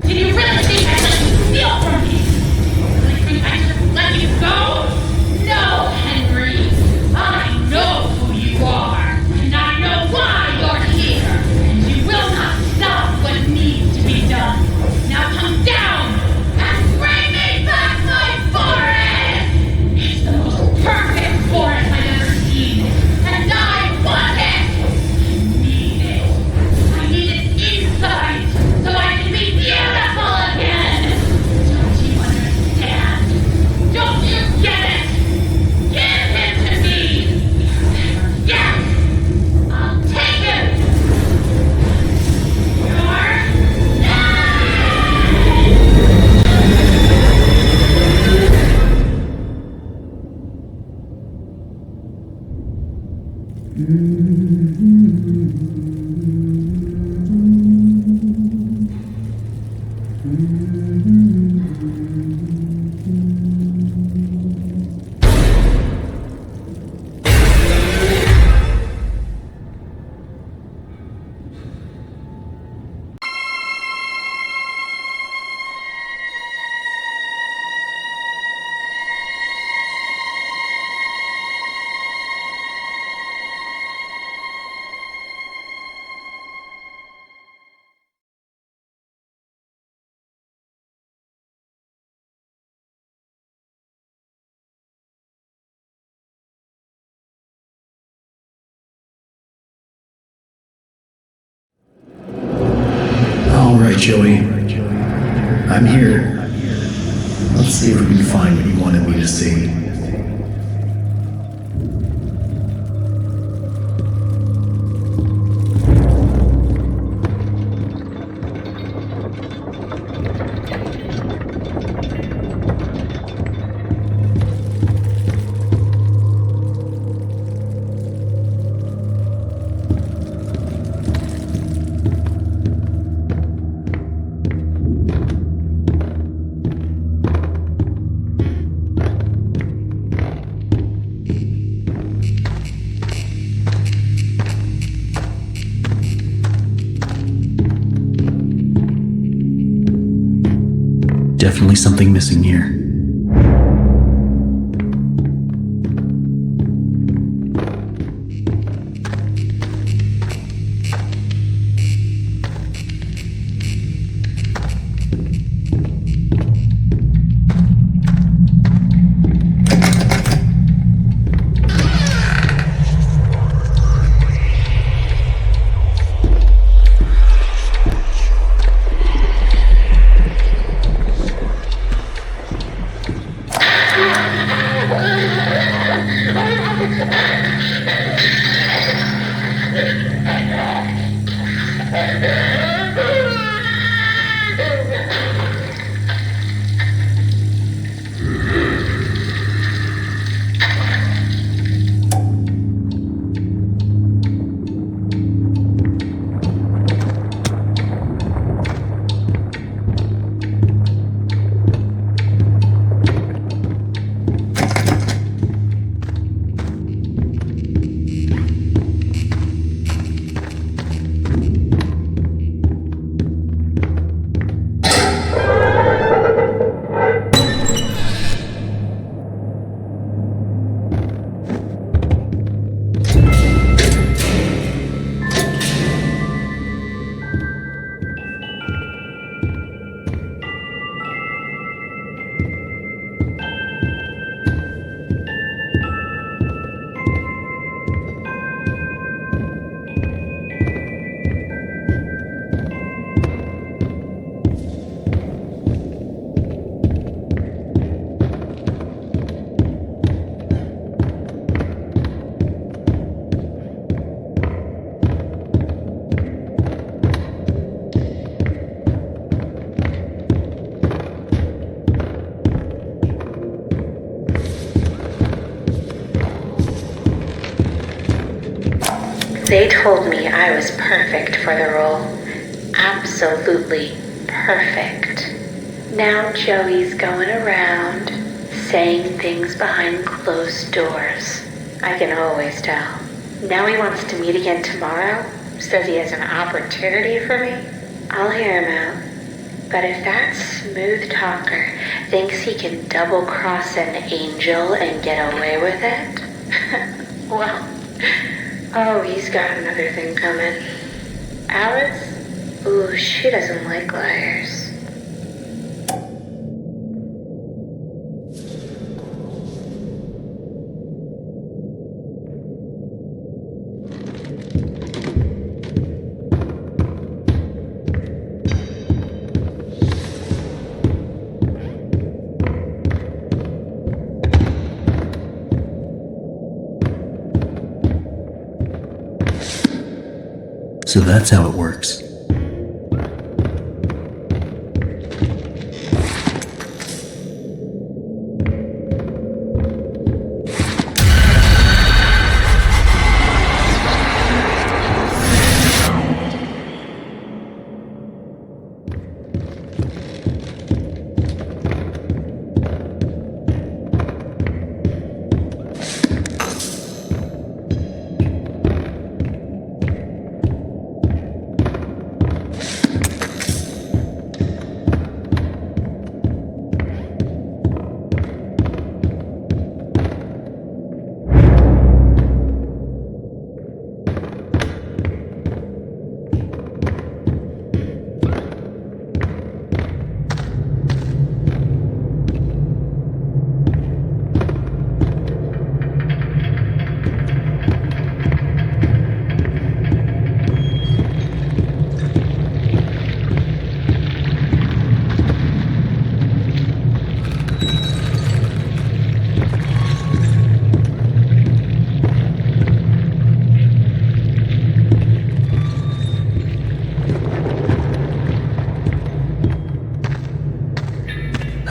Speaker 8: Did you really think I'd let you steal from me? Really think I just let you go? No, Henry. I know who you are, and I know why you're here. And you
Speaker 1: Alright, Joey. I'm here. Let's see if we can find what you wanted me to see. Definitely something missing here.
Speaker 6: They told me I was perfect for the role. Absolutely perfect. Now Joey's going around saying things behind closed doors. I can always tell. Now he wants to meet again tomorrow? Says he has an opportunity for me? I'll hear him out. But if that smooth talker thinks he can double-cross an angel and get away with it, well, oh, he's got another thing coming. Alice? Ooh, she doesn't like liars.
Speaker 1: So that's how it works.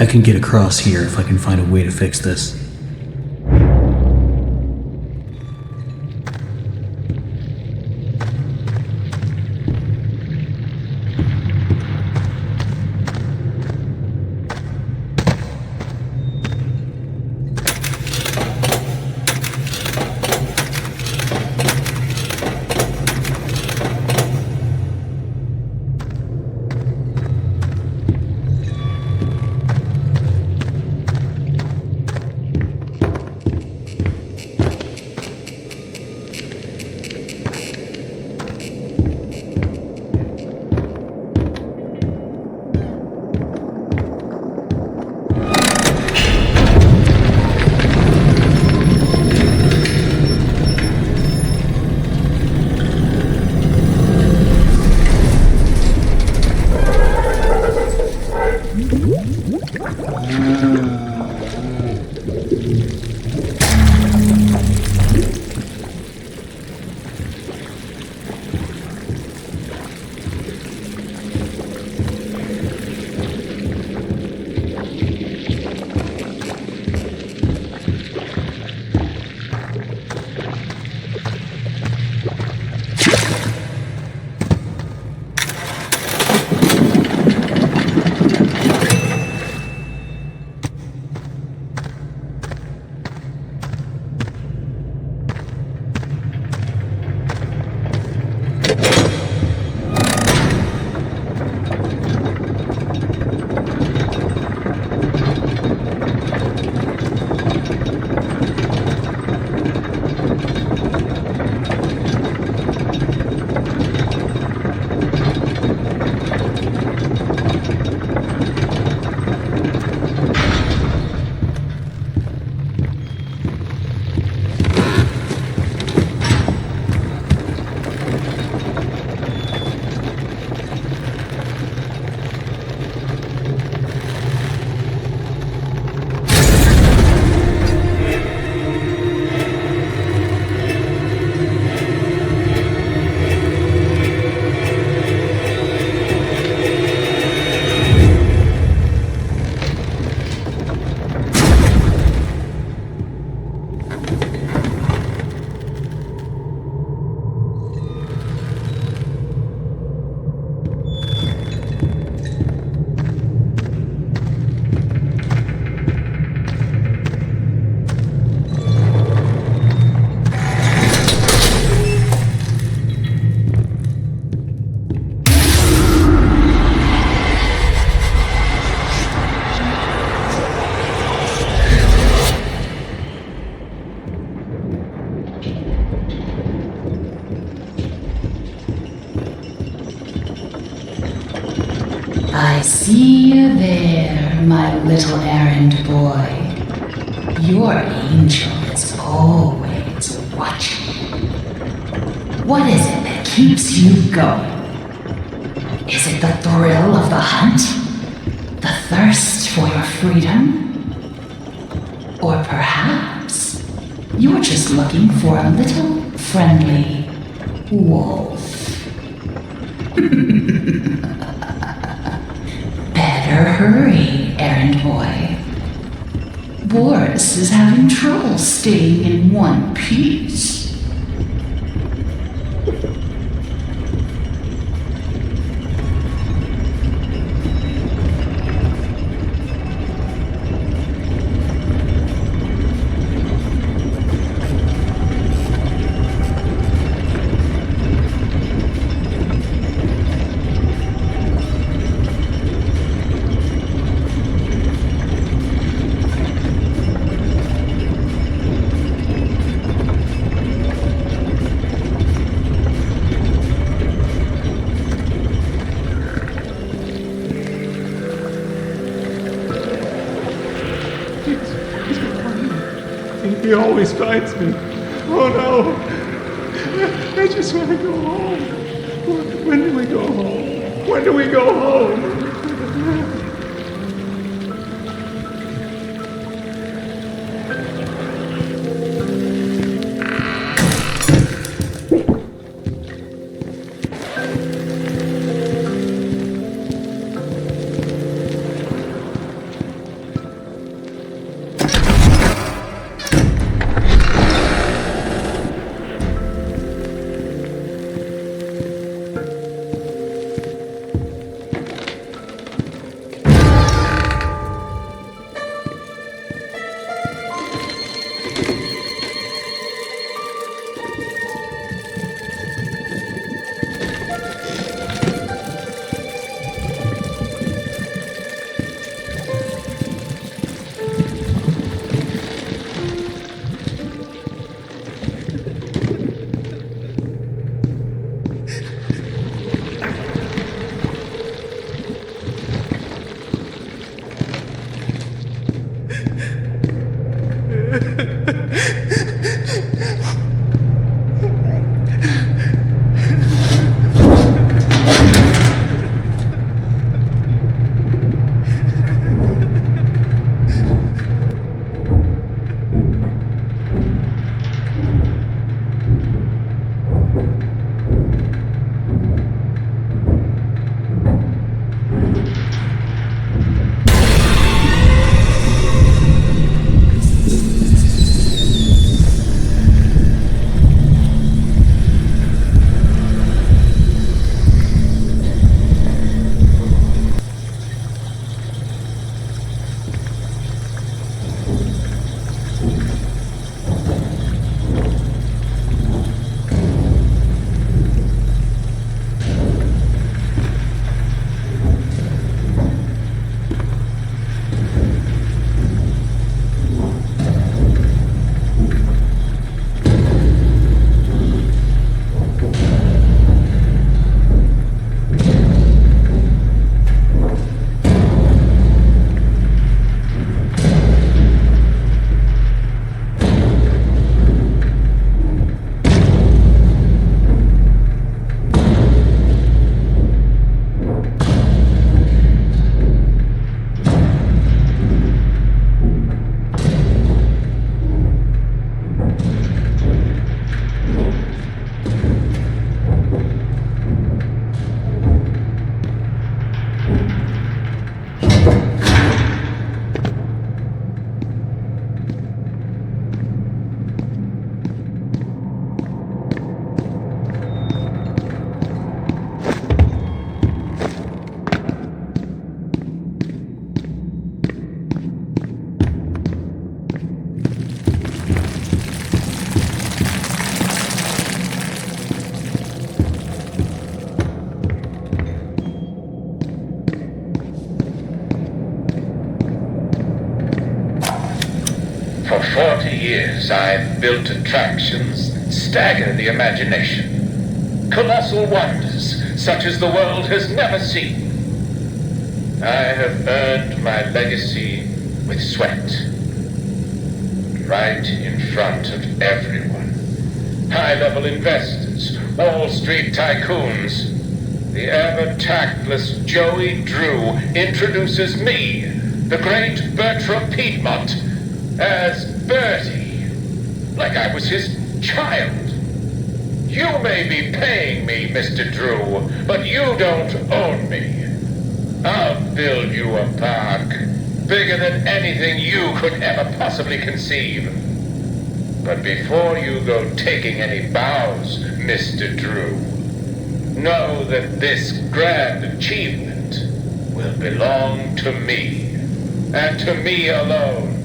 Speaker 2: I can get across here if I can find a way to fix this.
Speaker 8: I see you there, my little errand boy. Your angel is always watching. What is it that keeps you going? Is it the thrill of the hunt? The thirst for your freedom? Or perhaps you're just looking for a little friendly wolf? Better hurry, errand boy. Boris is having trouble staying in one piece.
Speaker 1: He always finds me. Oh no! I just want to go home. When do we go home? When do we go home?
Speaker 7: 40 years, I've built attractions that stagger the imagination. Colossal wonders, such as the world has never seen. I have earned my legacy with sweat. Right in front of everyone. High-level investors, Wall Street tycoons. The ever-tactless Joey Drew introduces me, the great Bertram Piedmont, as Bertie, like I was his child. You may be paying me, Mr. Drew, but you don't own me. I'll build you a park, bigger than anything you could ever possibly conceive. But before you go taking any bows, Mr. Drew, know that this grand achievement will belong to me, and to me alone.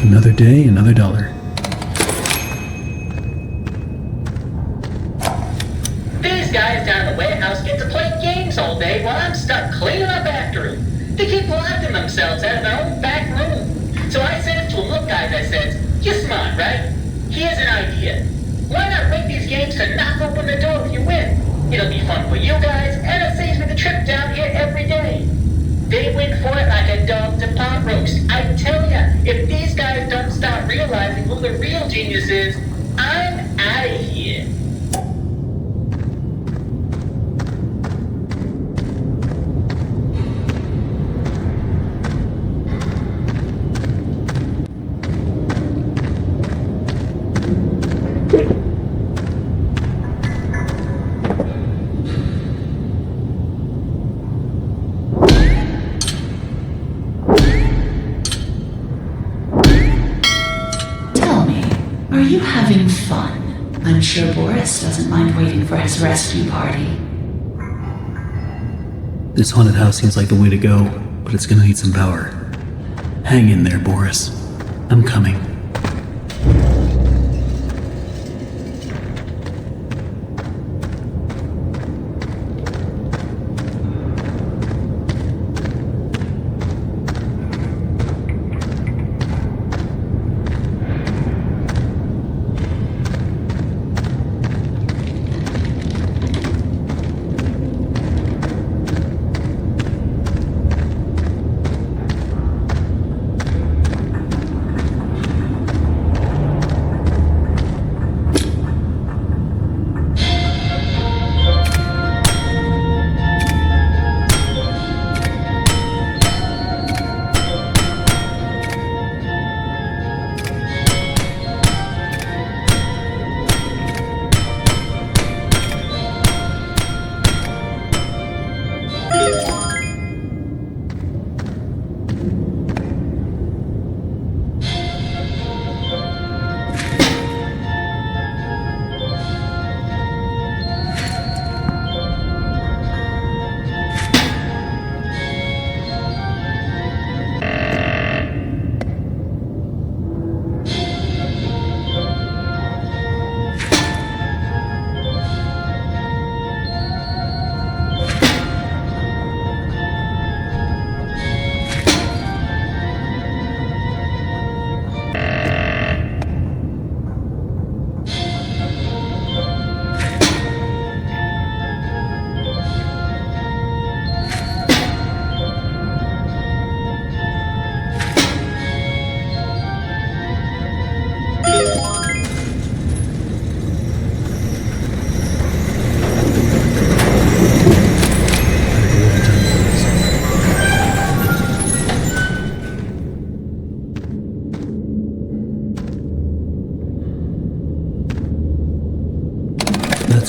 Speaker 1: Another day, another dollar.
Speaker 3: These guys down the warehouse get to play games all day while I'm stuck cleaning up after them. They keep locking themselves out of their own back room. So I said it to them, look guys, I said, you're smart, right? Here's an idea. Why not rig these games to knock open the door if you win? It'll be fun for you guys, and it saves me the trip down here every day. They went for it like a dog to pot roast. I tell ya, if these guys don't start realizing who the real genius is, I'm out of here.
Speaker 10: Are you having fun? I'm sure Boris doesn't mind waiting for his rescue party.
Speaker 1: This haunted house seems like the way to go, but it's gonna need some power. Hang in there, Boris. I'm coming.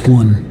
Speaker 1: just one.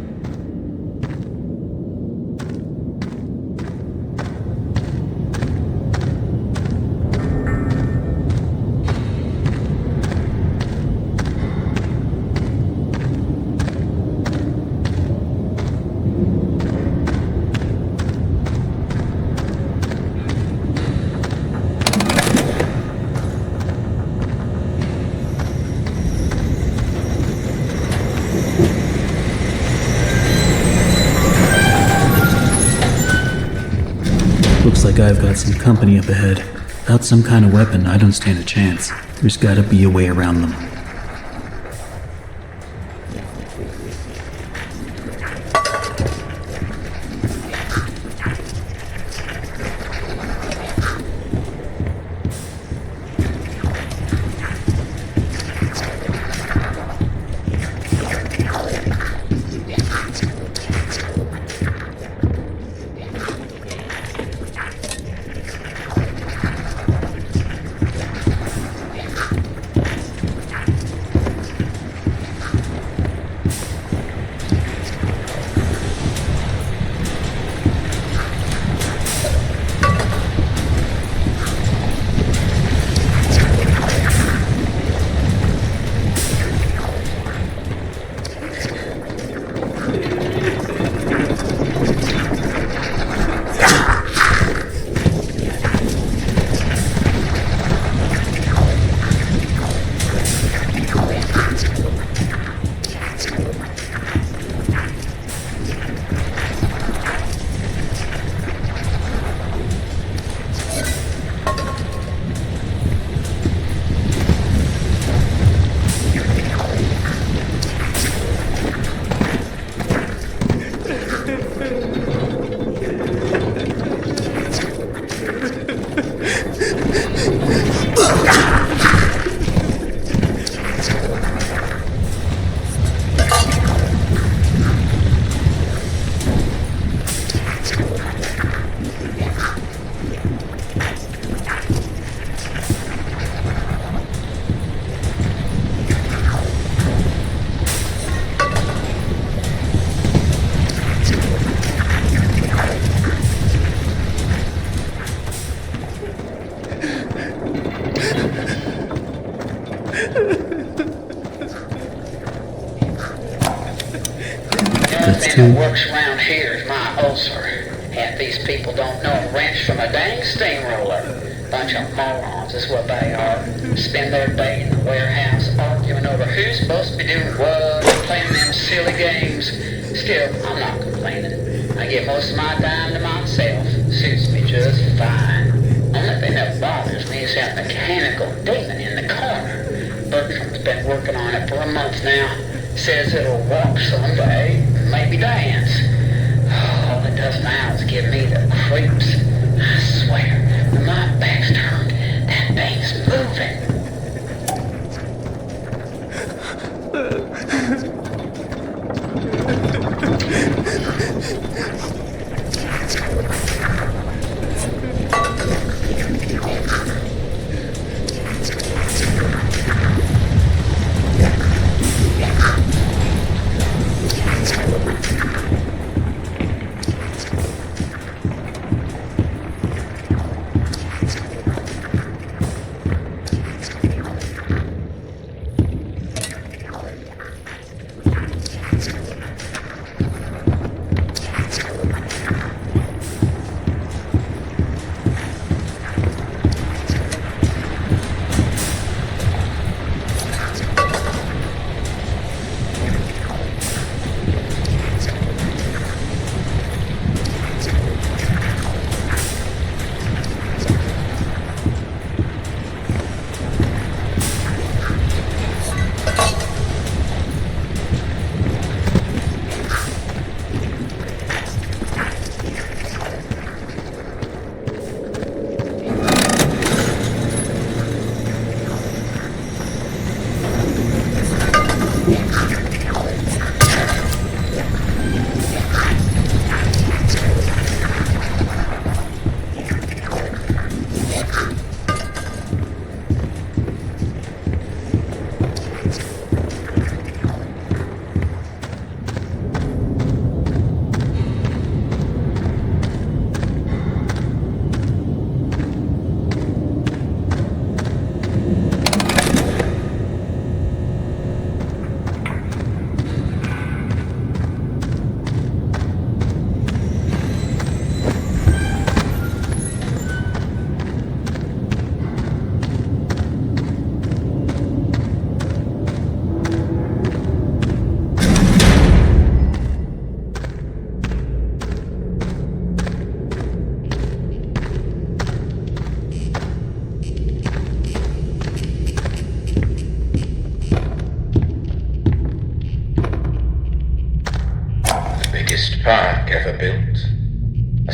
Speaker 1: Looks like I've got some company up ahead. Without some kind of weapon, I don't stand a chance. There's gotta be a way around them.
Speaker 7: Everything that works around here is my ulcer. Half these people don't know a wrench from a dang steamroller. Bunch of morons is what they are. Spend their day in the warehouse arguing over who's supposed to be doing what, playing them silly games. Still, I'm not complaining. I give most of my time to myself. Suits me just fine. Only thing that bothers me is that mechanical demon in the corner. Bertram's been working on it for a month now. Says it'll walk someday, maybe dance. All it does now is give me the creeps. I swear, when my back's turned, that thing's moving.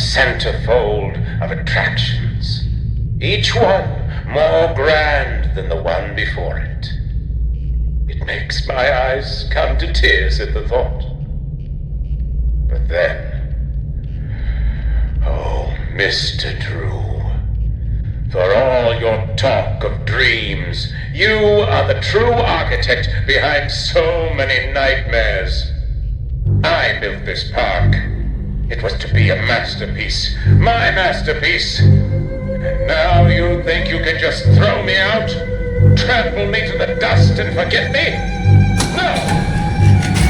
Speaker 9: centerfold of attractions, each one more grand than the one before it. It makes my eyes come to tears at the thought. But then, oh, Mr. Drew, for all your talk of dreams, you are the true architect behind so many nightmares. I built this park. It was to be a masterpiece, my masterpiece. And now you think you can just throw me out, trample me to the dust and forget me? No!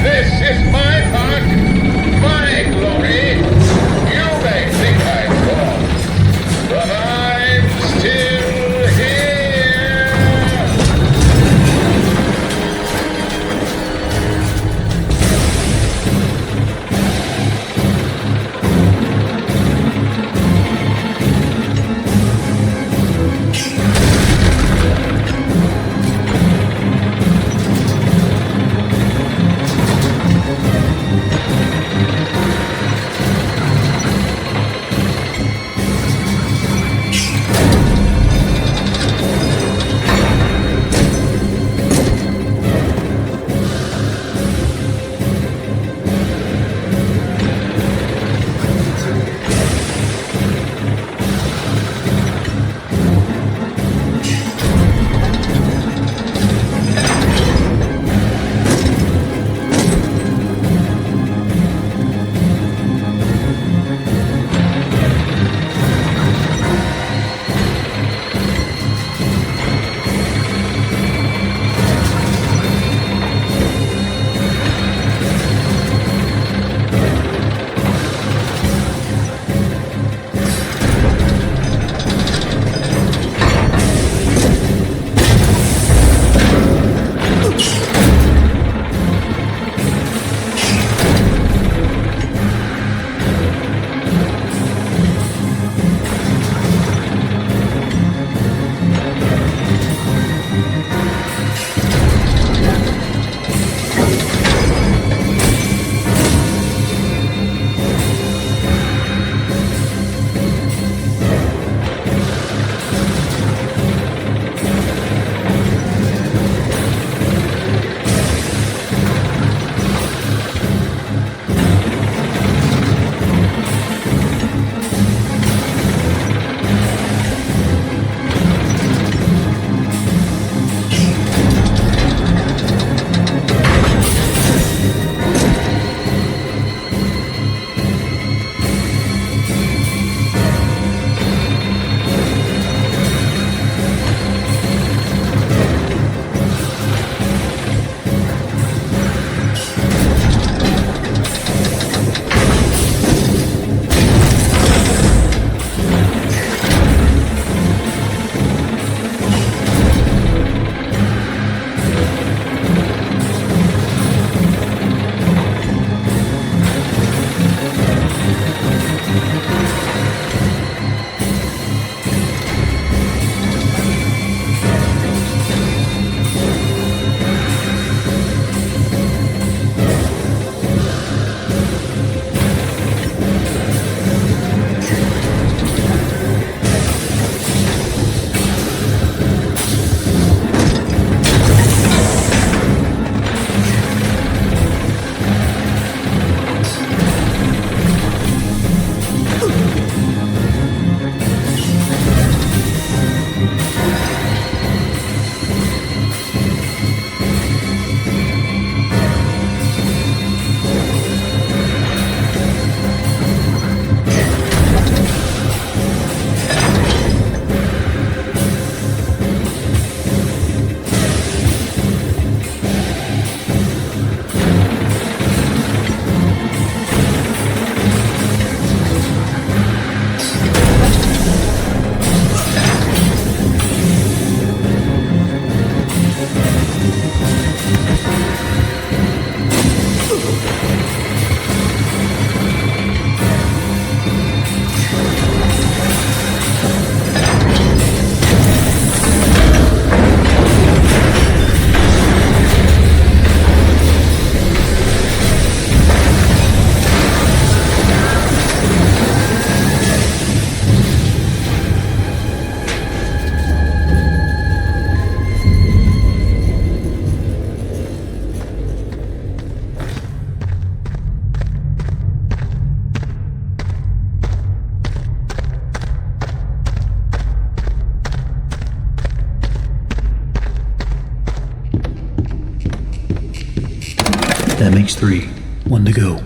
Speaker 9: This is my park, my glory. You may think I'm gone, but I'm still here.
Speaker 1: That makes 3. 1 to go.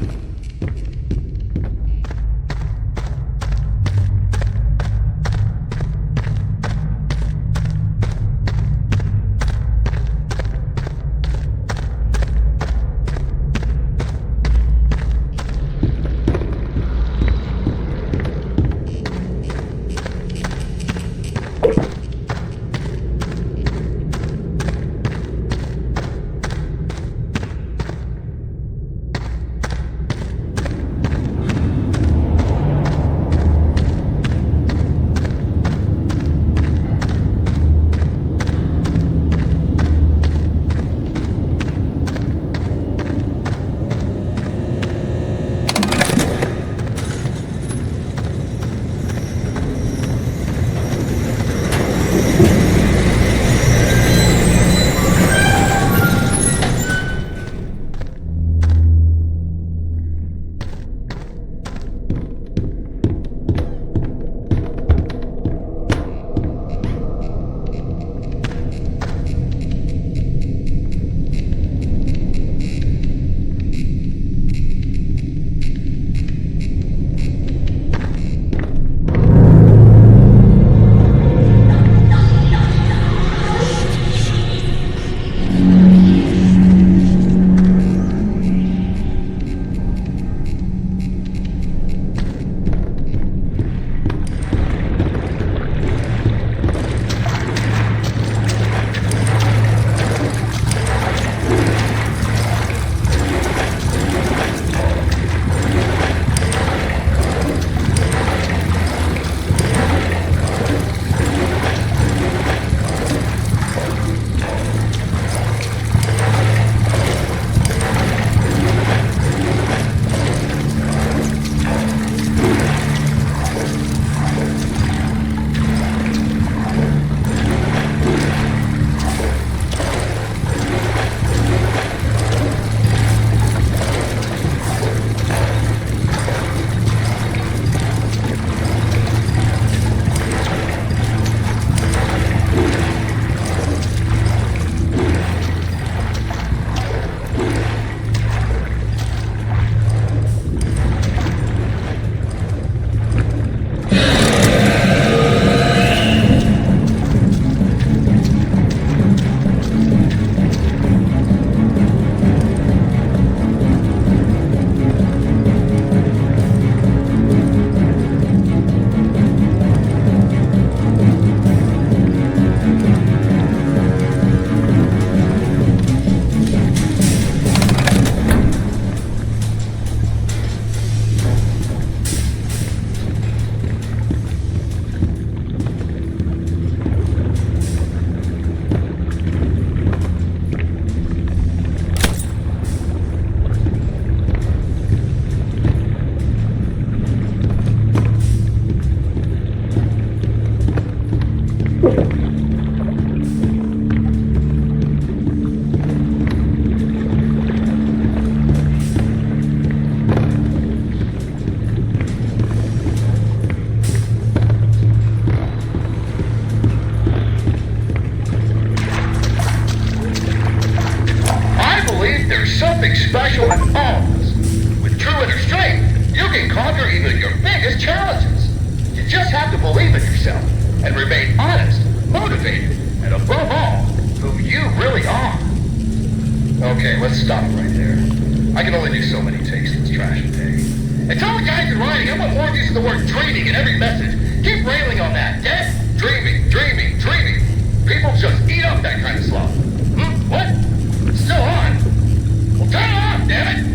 Speaker 9: something special with pawns. With true inner strength, you can conquer even your biggest challenges. You just have to believe in yourself and remain honest, motivated, and above all, who you really are. Okay, let's stop right there. I can only do so many takes of this trash a day. And tell the guys in writing I want more use of the word dreaming in every message. Keep railing on that. Yes? Dreaming, dreaming, dreaming. People just eat up that kind of slop. What? It's still on. Well, turn it off, damn it!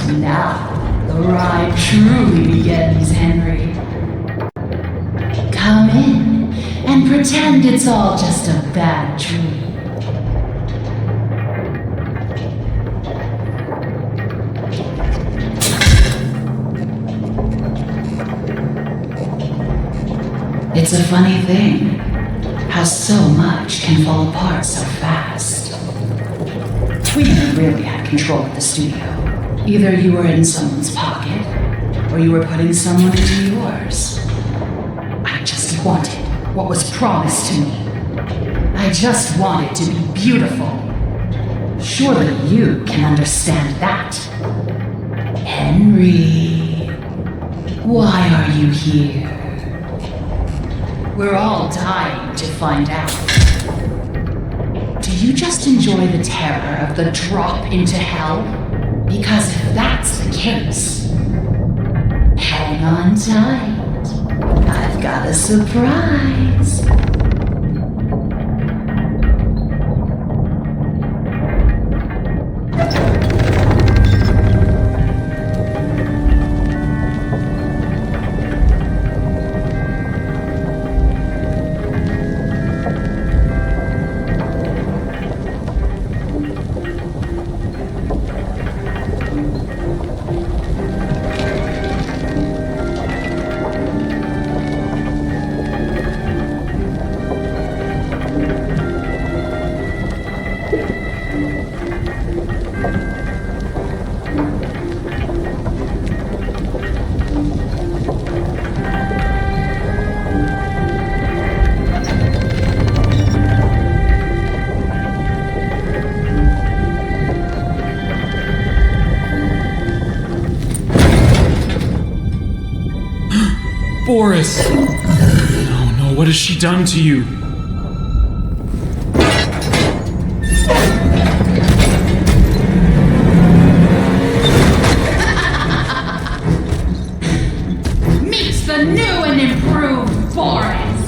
Speaker 8: Now, the ride truly begins, Henry. Come in and pretend it's all just a bad dream. It's a funny thing, how so much can fall apart so fast. We never really had control of the studio. Either you were in someone's pocket, or you were putting someone into yours. I just wanted what was promised to me. I just wanted to be beautiful. Surely you can understand that. Henry, why are you here? We're all dying to find out. Do you just enjoy the terror of the drop into hell? Because if that's the case, hang on tight. I've got a surprise.
Speaker 1: Boris! Oh no, what has she done to you?
Speaker 8: Meet the new and improved Boris!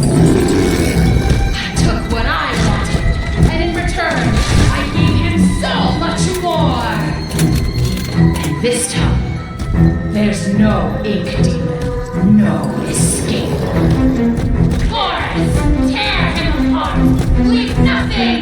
Speaker 8: I took what I wanted, and in return, I gave him so much more! And this time, there's no ink demon. No escape. Boris, tear him apart! Leave nothing!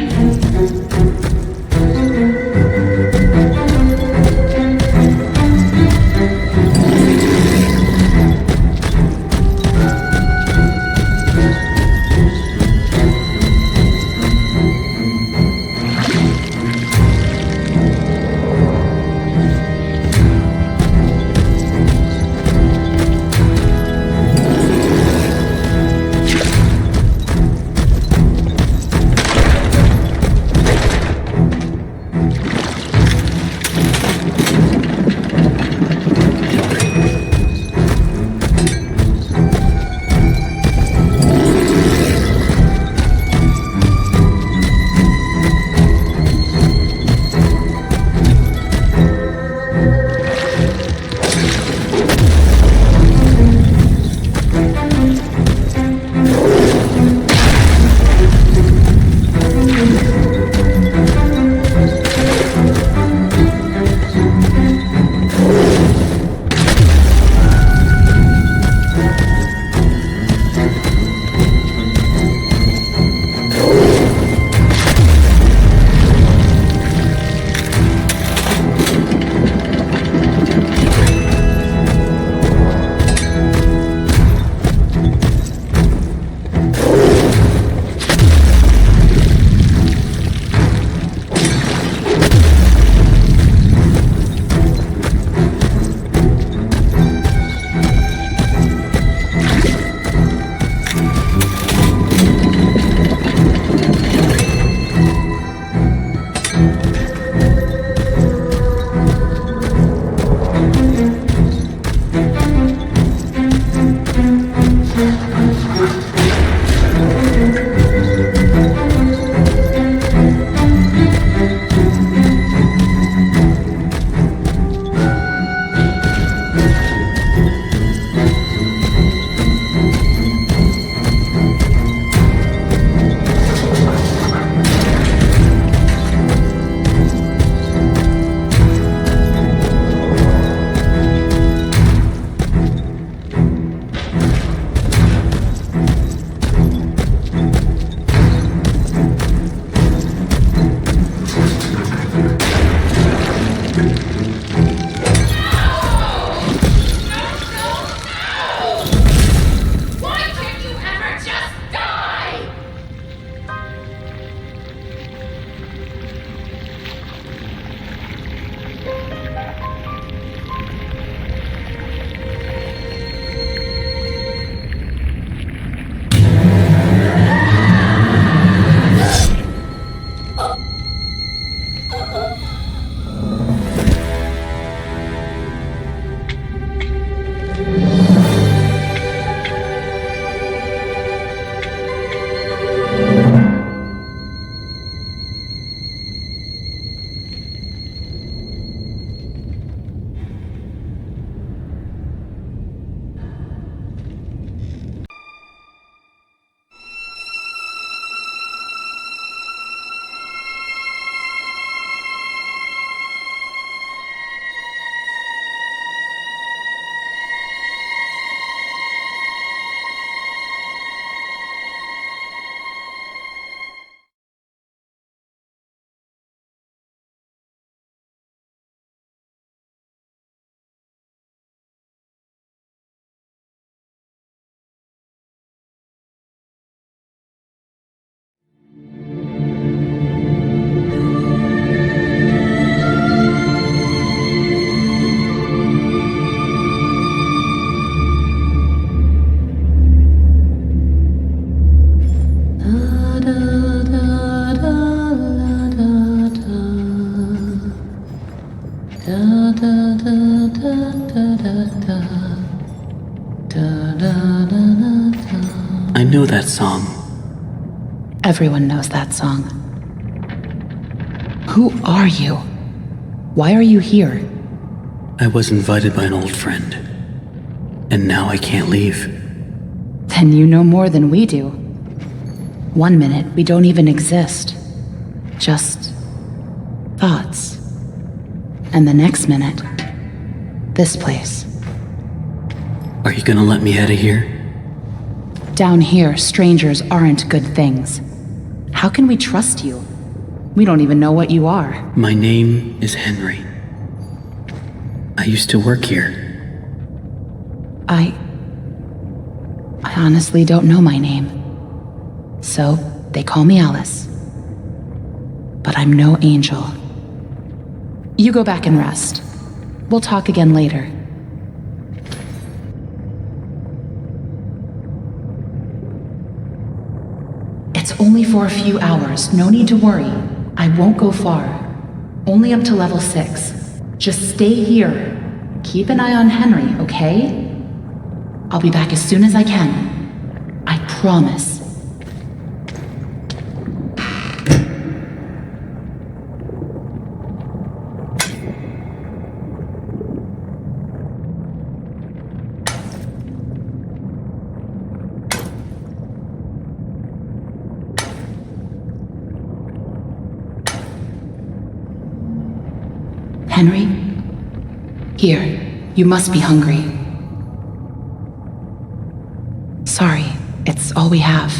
Speaker 2: know that song.
Speaker 11: Everyone knows that song. Who are you? Why are you here?
Speaker 2: I was invited by an old friend, and now I can't leave.
Speaker 11: Then you know more than we do. 1 minute, we don't even exist. Just thoughts. And the next minute, this place.
Speaker 2: Are you gonna let me out of here?
Speaker 11: Down here, strangers aren't good things. How can we trust you? We don't even know what you are.
Speaker 2: My name is Henry. I used to work here.
Speaker 11: I honestly don't know my name. So, they call me Alice. But I'm no angel. You go back and rest. We'll talk again later. It's only for a few hours. No need to worry. I won't go far. Only up to level 6. Just stay here. Keep an eye on Henry, okay? I'll be back as soon as I can. I promise. Henry? Here, you must be hungry. Sorry, it's all we have.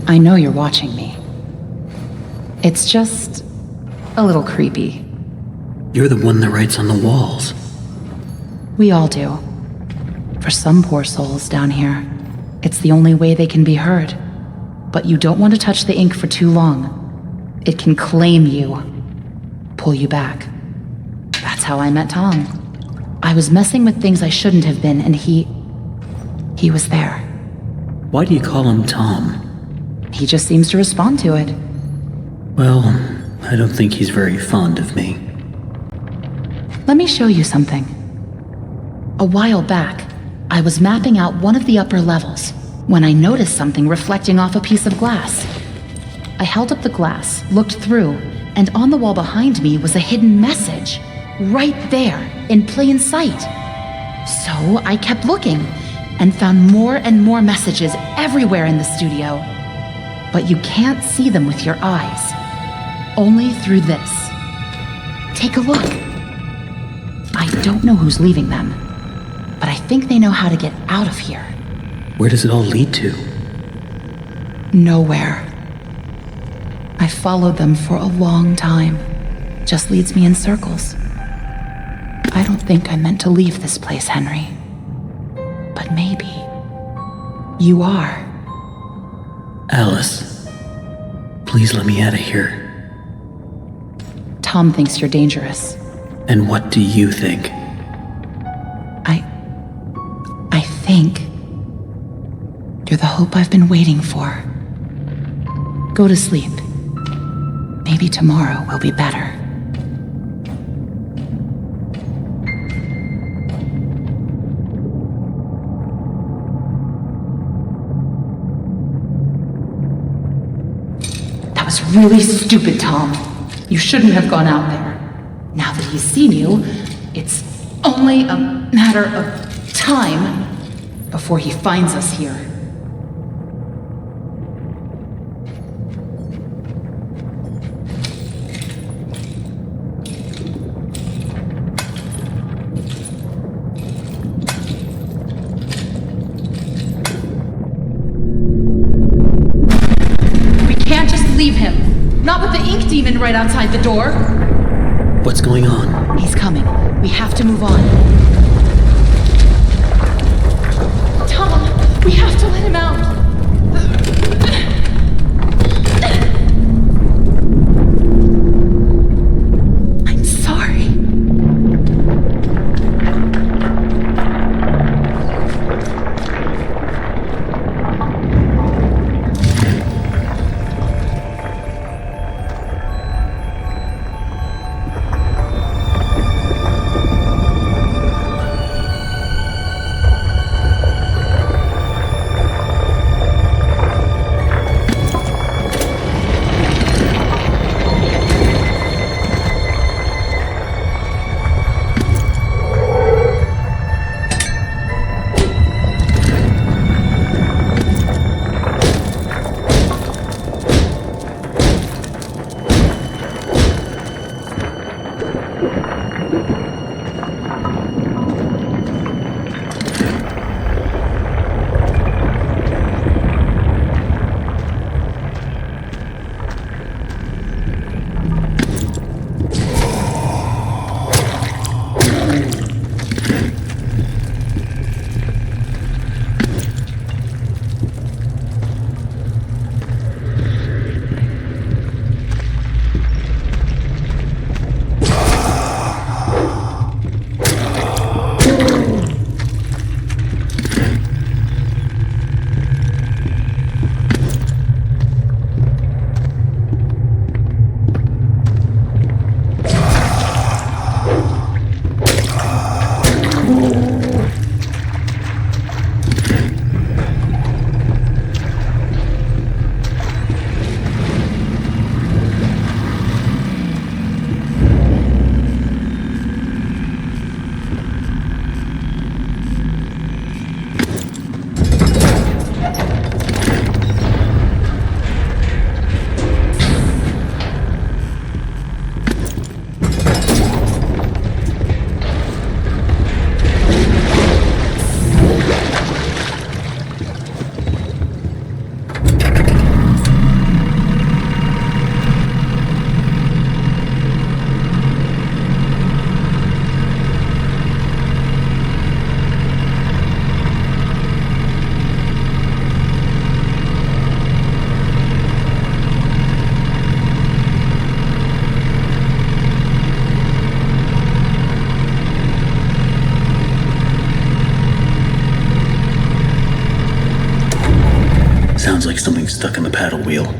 Speaker 11: I know you're watching me. It's just a little creepy.
Speaker 2: You're the one that writes on the walls.
Speaker 11: We all do. For some poor souls down here, it's the only way they can be heard. But you don't want to touch the ink for too long. It can claim you, pull you back. That's how I met Tom. I was messing with things I shouldn't have been, and he was there.
Speaker 2: Why do you call him Tom?
Speaker 11: He just seems to respond to it.
Speaker 2: Well, I don't think he's very fond of me.
Speaker 11: Let me show you something. A while back, I was mapping out one of the upper levels when I noticed something reflecting off a piece of glass. I held up the glass, looked through, and on the wall behind me was a hidden message. Right there, in plain sight. So I kept looking, and found more and more messages everywhere in the studio. But you can't see them with your eyes. Only through this. Take a look. I don't know who's leaving them, but I think they know how to get out of here.
Speaker 2: Where does it all lead to?
Speaker 11: Nowhere. I followed them for a long time. Just leads me in circles. I don't think I'm meant to leave this place, Henry. But maybe you are.
Speaker 2: Alice, please let me out of here.
Speaker 11: Tom thinks you're dangerous.
Speaker 2: And what do you think?
Speaker 11: I think you're the hope I've been waiting for. Go to sleep. Maybe tomorrow will be better. That was really stupid, Tom. You shouldn't have gone out there. Now that he's seen you, it's only a matter of time before he finds us here. We can't just leave him. Not with the ink demon right outside the door.
Speaker 2: What's going on?
Speaker 11: He's coming. We have to move on. Tom, we have to let him out.
Speaker 2: Sounds like something stuck in the paddle wheel.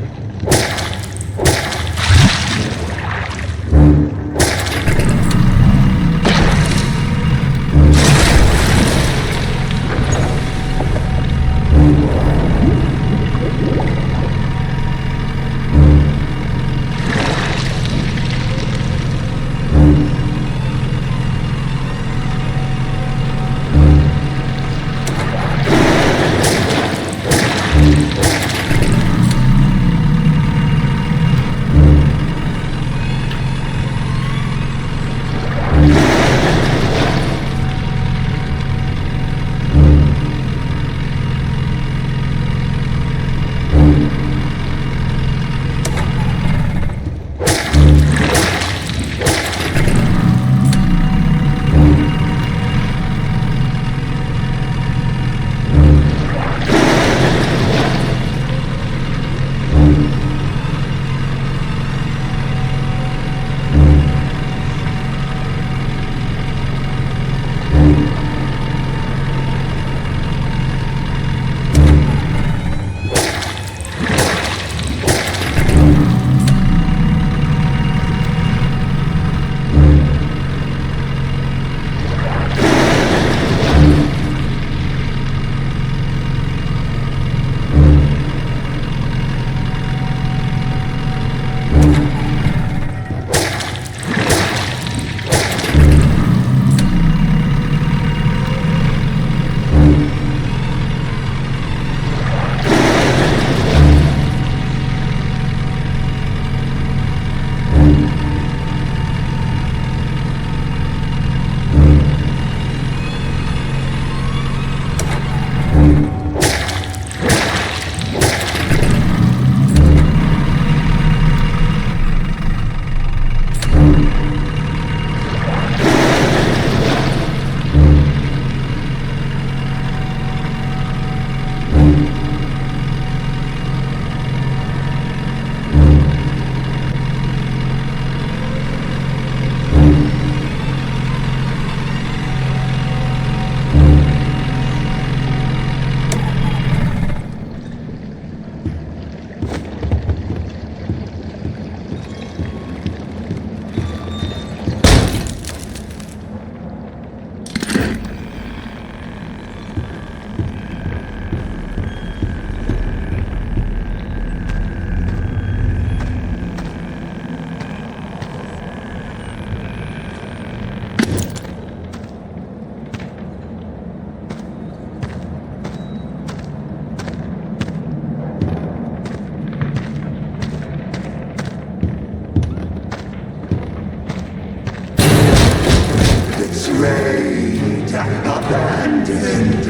Speaker 12: Abandoned.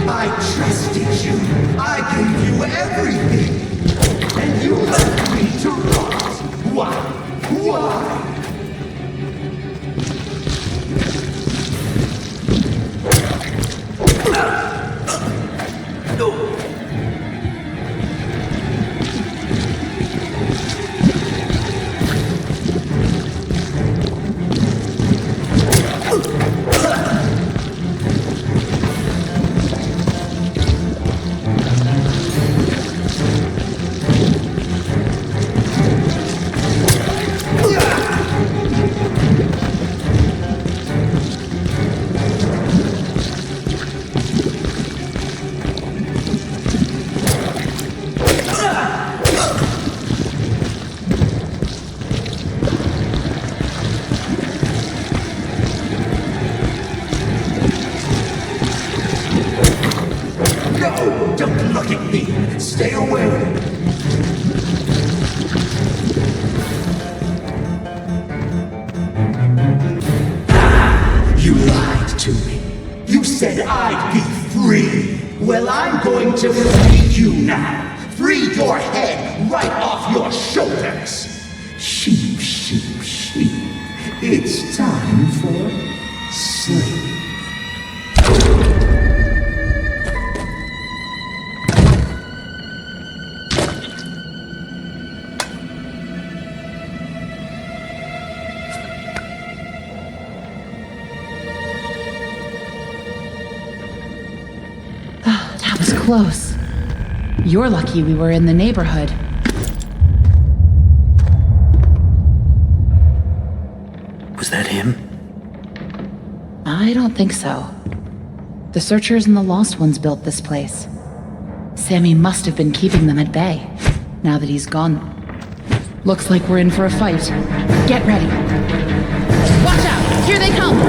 Speaker 12: I trusted you. I gave you everything. And you left me to rot. Why? Why? No! Don't look at me! Stay away! You lied to me. You said I'd be free. Well, I'm going to free you now. Free your head right off your shoulders. Sheep, sheep, sheep. It's time for sleep.
Speaker 11: That was close. You're lucky we were in the neighborhood.
Speaker 2: Was that him?
Speaker 11: I don't think so. The Searchers and the Lost Ones built this place. Sammy must have been keeping them at bay, now that he's gone. Looks like we're in for a fight. Get ready. Watch out! Here they come!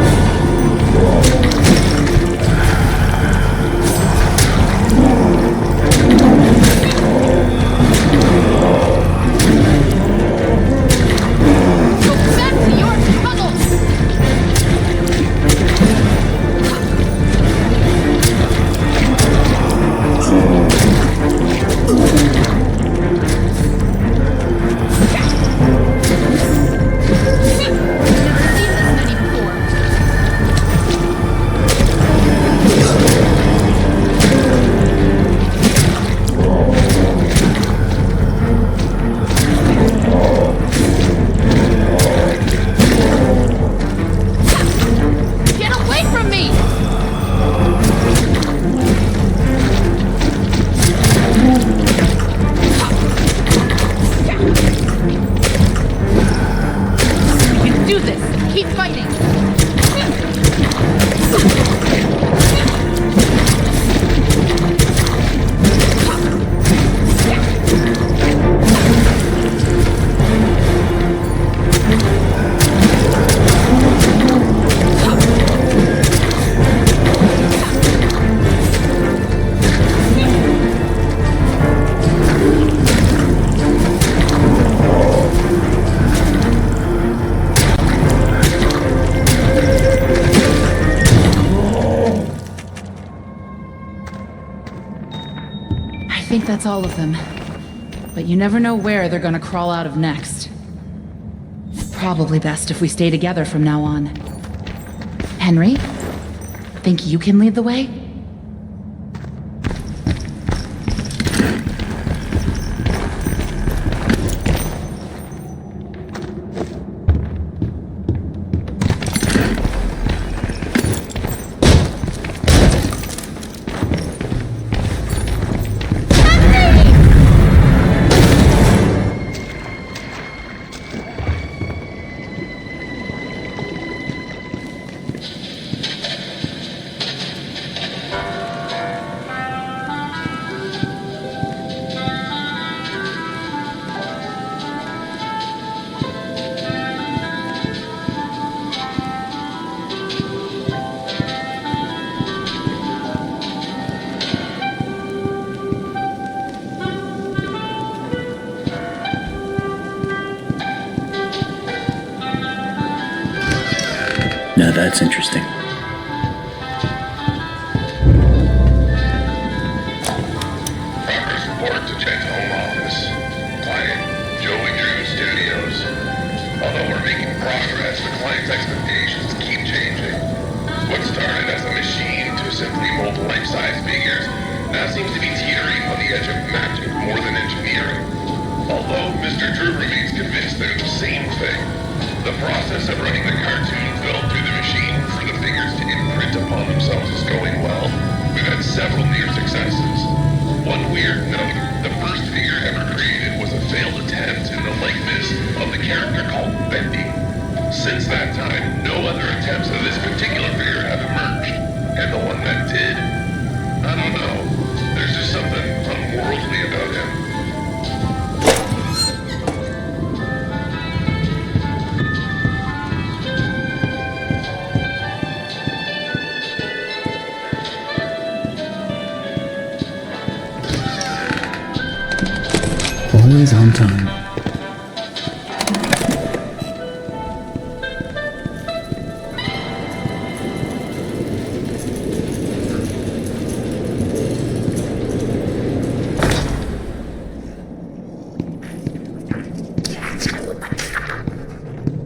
Speaker 11: I think that's all of them. But you never know where they're gonna crawl out of next. Probably best if we stay together from now on. Henry? Think you can lead the way?
Speaker 2: Now that's interesting.
Speaker 9: Progress report to Chet's home office. Client, Joey Drew Studios. Although we're making progress, the client's expectations keep changing. What started as a machine to simply mold life-size figures now seems to be teetering on the edge of magic more than engineering. Although Mr. Drew remains convinced they're the same thing. The process of running the cartoon film through the machine for the figures to imprint upon themselves is going well. We've had several near successes. One weird note, the first figure ever created was a failed attempt in the likeness of the character called Bendy. Since that time, no other attempts of this particular figure have emerged. And the one that did, I don't know. There's just something unworldly about him.
Speaker 1: Always on time.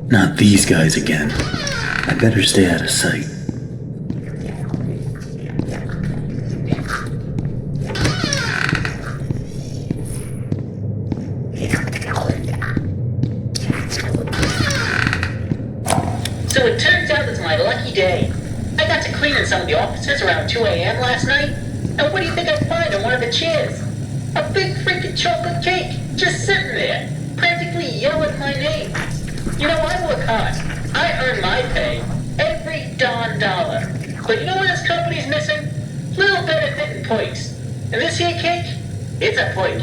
Speaker 2: Not these guys again. I better stay out of sight.
Speaker 3: So it turns out it's my lucky day. I got to clean in some of the offices around 2 a.m. last night. And what do you think I find on one of the chairs?
Speaker 7: A big freaking chocolate cake, just sitting there, practically yelling my name. You know, I work hard. I earn my pay, every darn dollar. But you know what this company's missing? Little bit of fitting points. And this here cake, it's a point.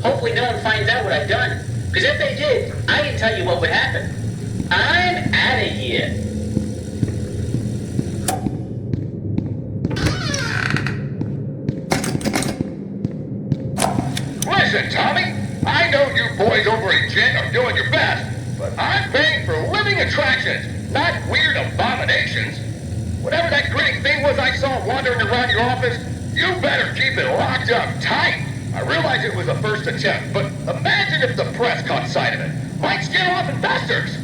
Speaker 7: Hopefully no one finds out what I've done. Because if they did, I can tell you what would happen. I'm out of here.
Speaker 9: Listen, Tommy, I know you boys over at Jet are doing your best, but I'm paying for living attractions, not weird abominations. Whatever that grinning thing was I saw wandering around your office, you better keep it locked up tight. I realize it was a first attempt, but imagine if the press caught sight of it. Might scare off investors.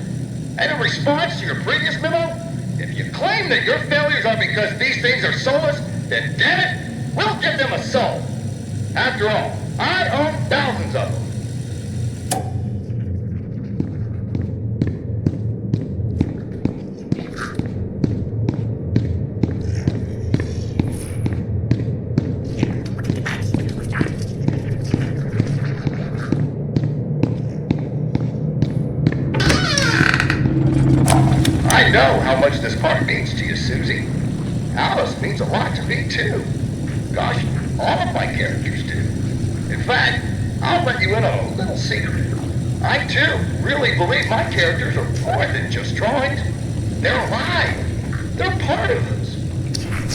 Speaker 9: And in response to your previous memo, if you claim that your failures are because these things are soulless, then damn it, we'll give them a soul. After all, I own thousands of them. I know how much this part means to you, Susie. Alice means a lot to me, too. Gosh, all of my characters do. In fact, I'll let you in on a little secret. I, too, really believe my characters are more than just drawings. They're alive. They're part of us.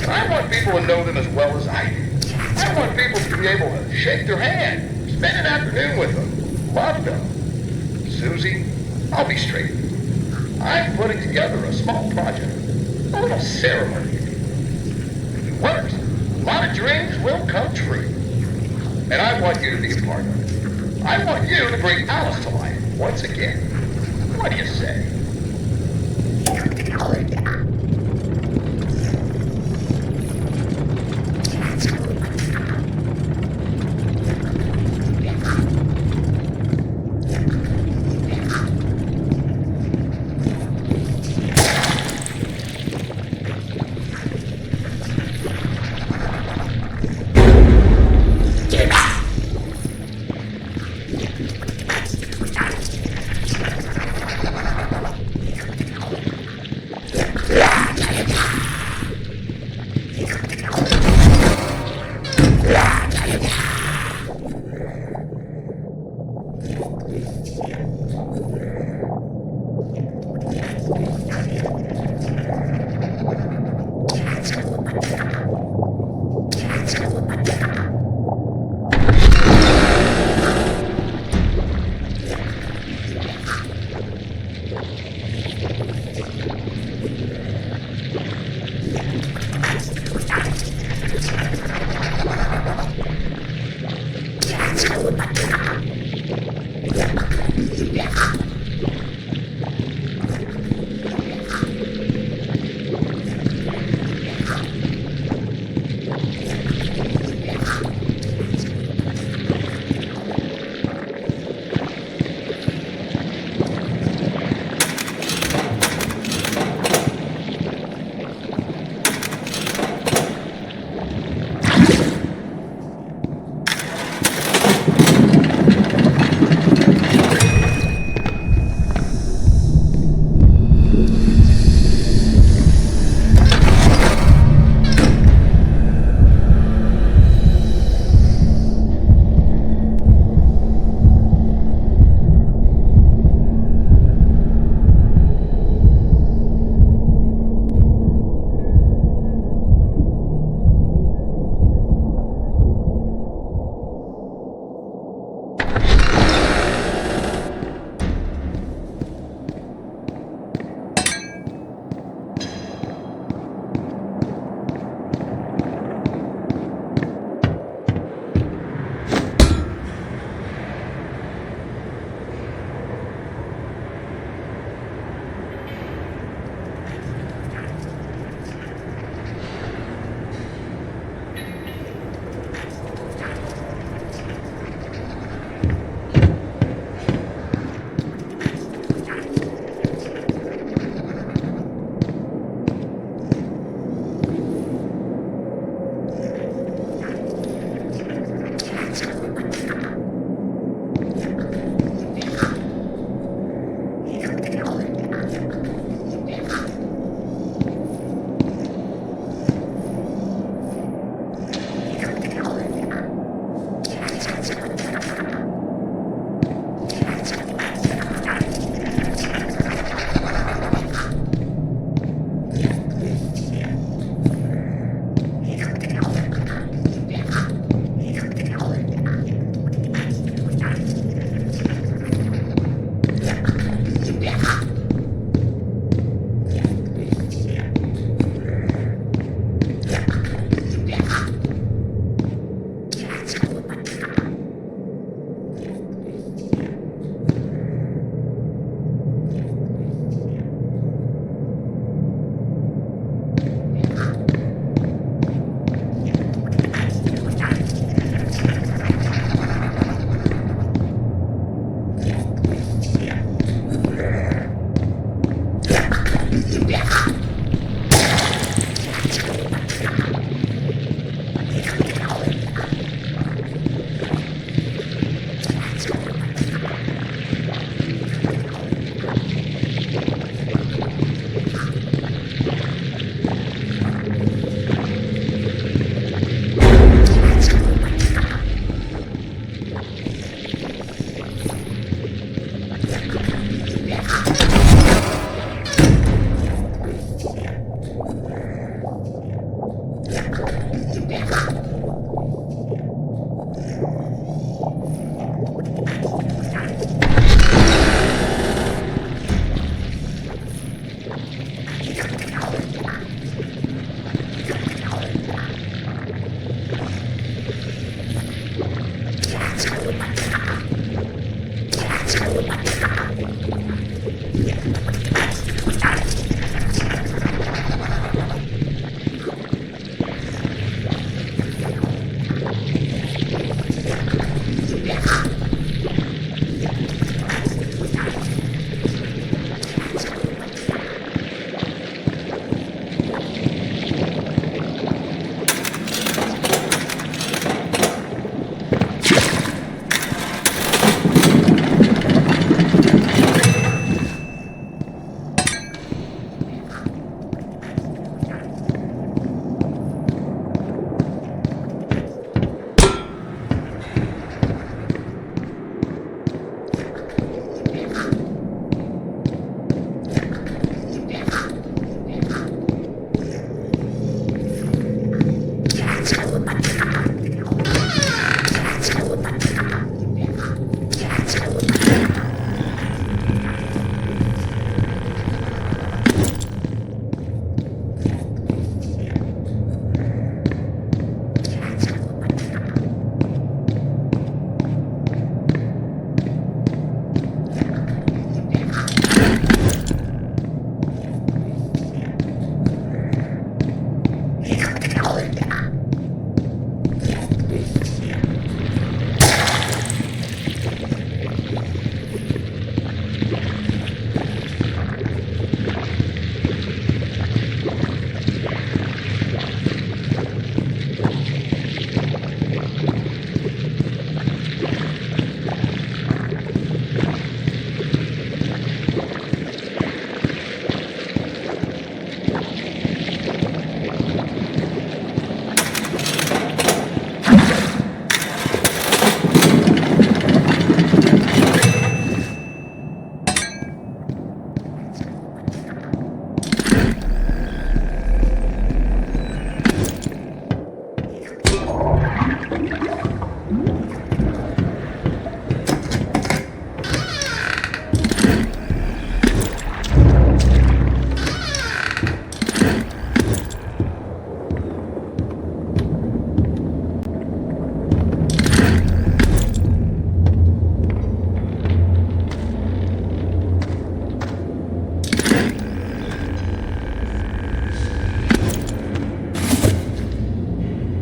Speaker 9: And I want people to know them as well as I do. I want people to be able to shake their hand, spend an afternoon with them, love them. Susie, I'll be straight. I'm putting together a small project, a little ceremony. If it works, a lot of dreams will come true. And I want you to be a part of it. I want you to bring Alice to life once again. What do you say?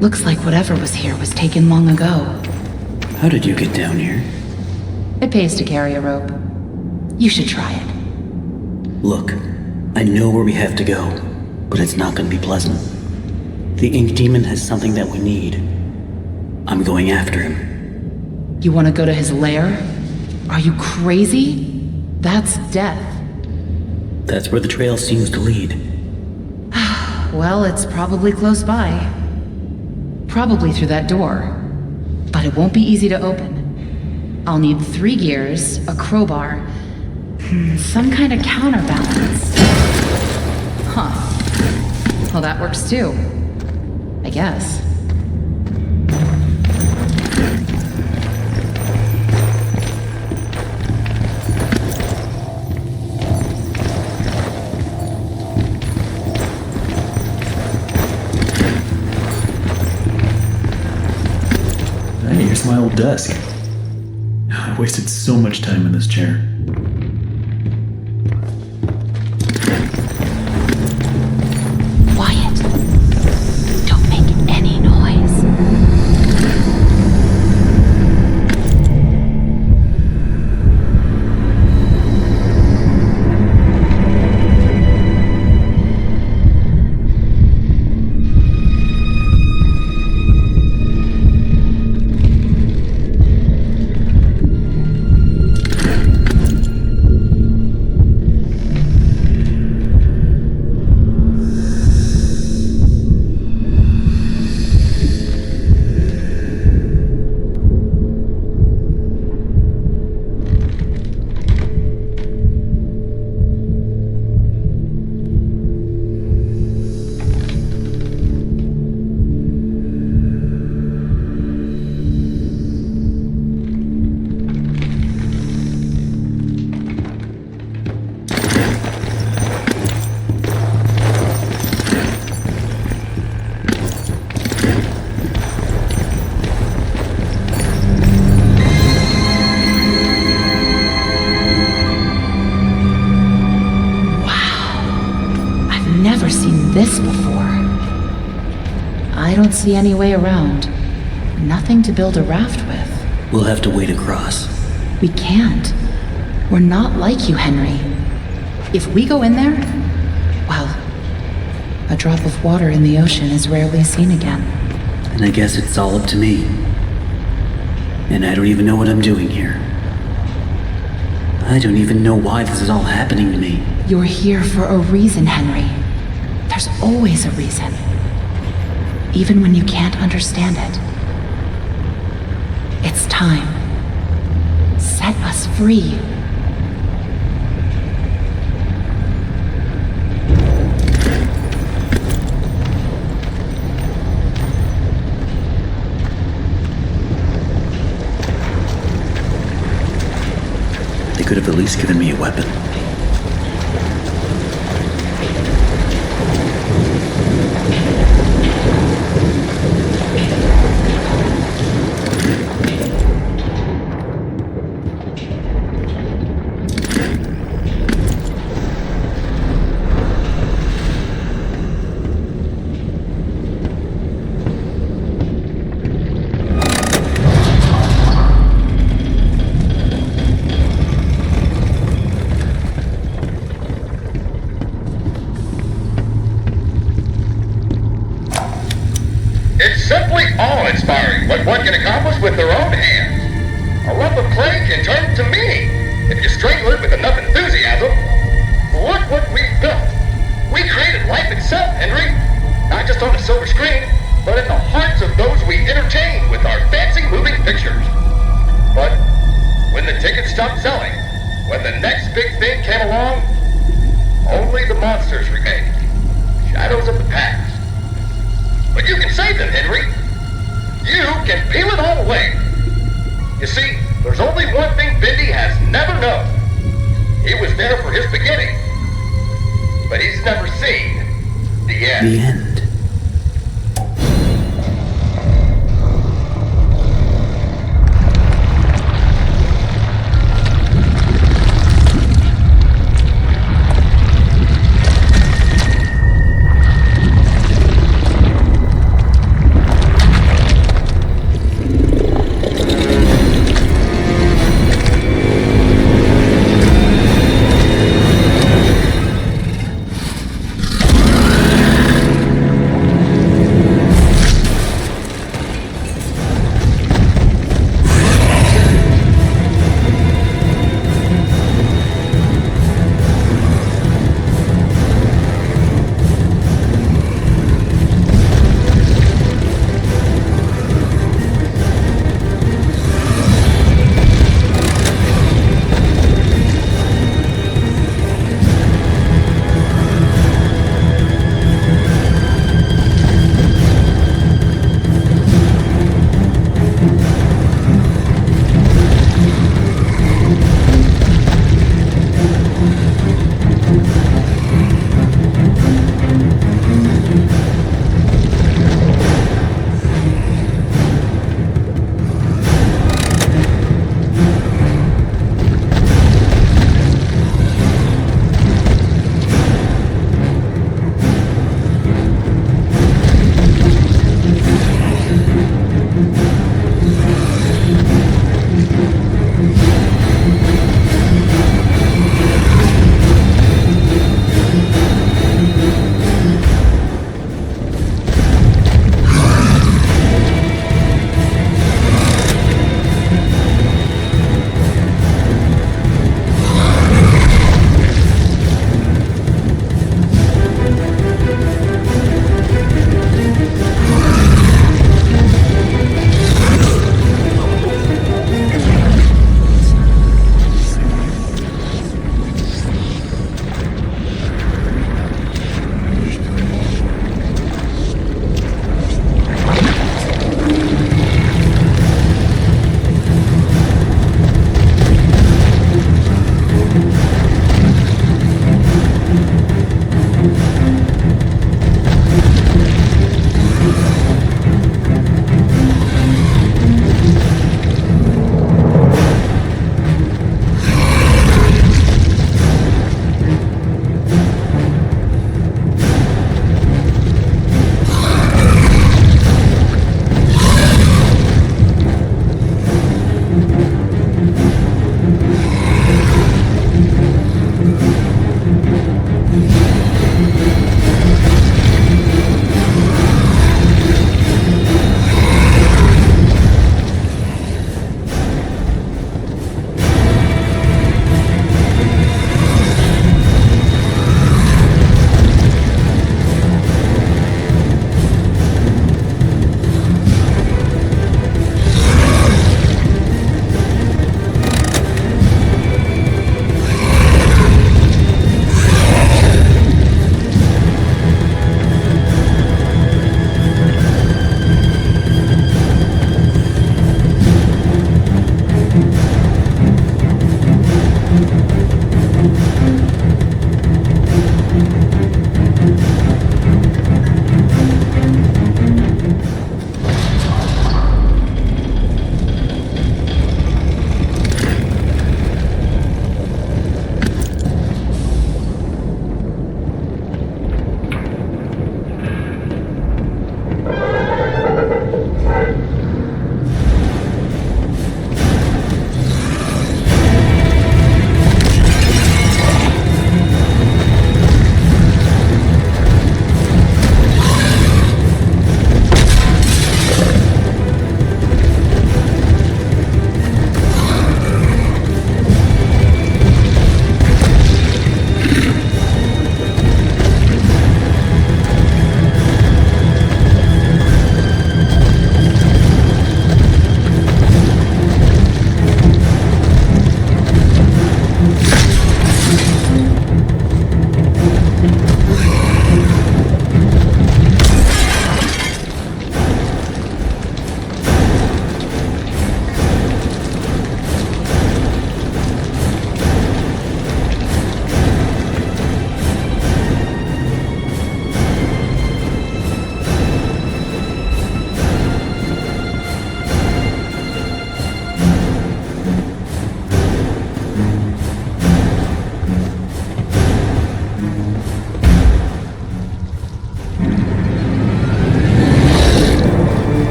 Speaker 11: Looks like whatever was here was taken long ago.
Speaker 2: How did you get down here?
Speaker 11: It pays to carry a rope. You should try it.
Speaker 2: Look, I know where we have to go, but it's not going to be pleasant. The Ink Demon has something that we need. I'm going after him.
Speaker 11: You want to go to his lair? Are you crazy? That's death.
Speaker 2: That's where the trail seems to lead.
Speaker 11: Well, it's probably close by. Probably through that door. but it won't be easy to open. I'll need 3 gears, a crowbar, some kind of counterbalance. Huh. Well, that works too. I guess.
Speaker 1: Hey, here's my old desk. I wasted so much time in this chair.
Speaker 11: Quiet. Don't make any noise. Never seen this before. I don't see any way around. Nothing to build a raft with.
Speaker 2: We'll have to wade across.
Speaker 11: We can't. We're not like you, Henry. If we go in there, well, a drop of water in the ocean is rarely seen again.
Speaker 2: And I guess it's all up to me. And I don't even know what I'm doing here. I don't even know why this is all happening to me.
Speaker 11: You're here for a reason, Henry. There's always a reason. Even when you can't understand it. It's time. Set us free.
Speaker 2: They could have at least given me a weapon.
Speaker 9: Awe-inspiring what one can accomplish with their own hands. A lump of clay can turn to meaning if you strangle it with enough enthusiasm. Look what we've built. We created life itself, Henry. Not just on a silver screen, but in the hearts of those we entertain with our fancy moving pictures. But when the tickets stopped selling, when the next big thing came along, only the monsters remained. Shadows of the past. But you can save them, Henry. You can peel it all away. You see, there's only one thing Bendy has never known. He was there for his beginning, but he's never seen the end.
Speaker 2: The end.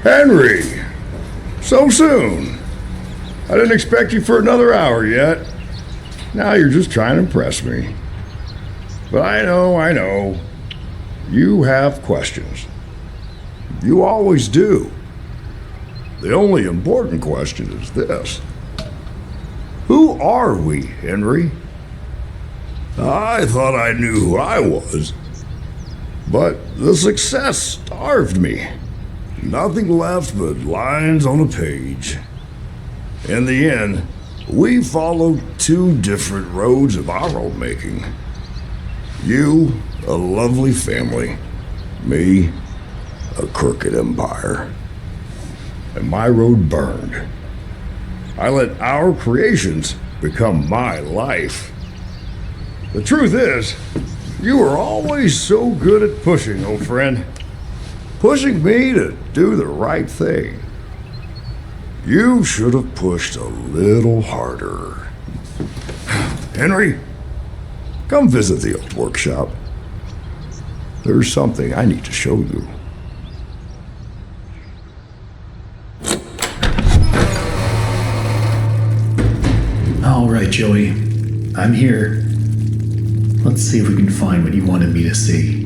Speaker 9: Henry! So soon? I didn't expect you for another hour yet. Now you're just trying to impress me. But I know. You have questions. You always do. The only important question is this. Who are we, Henry? I thought I knew who I was. But the success starved me. Nothing left but lines on a page. In the end, we followed two different roads of our own making. You, a lovely family. Me, a crooked empire. And my road burned. I let our creations become my life. The truth is, you were always so good at pushing, old friend. Pushing me to do the right thing. You should have pushed a little harder. Henry, come visit the old workshop. There's something I need to show you.
Speaker 1: All right, Joey. I'm here. Let's see if we can find what you wanted me to see.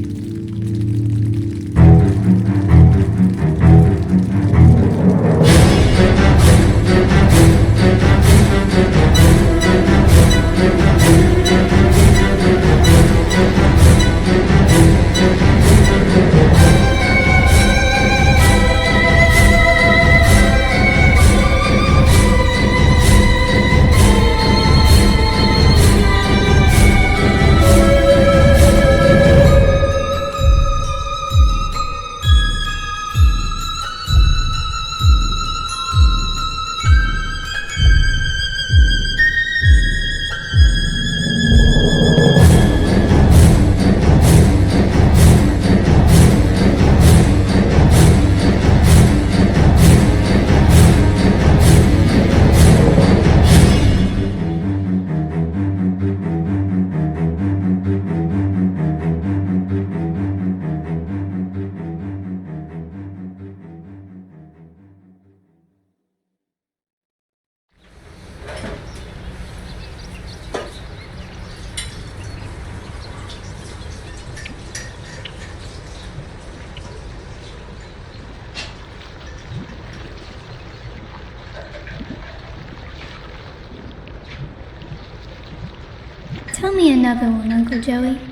Speaker 13: Tell me another one, Uncle Joey.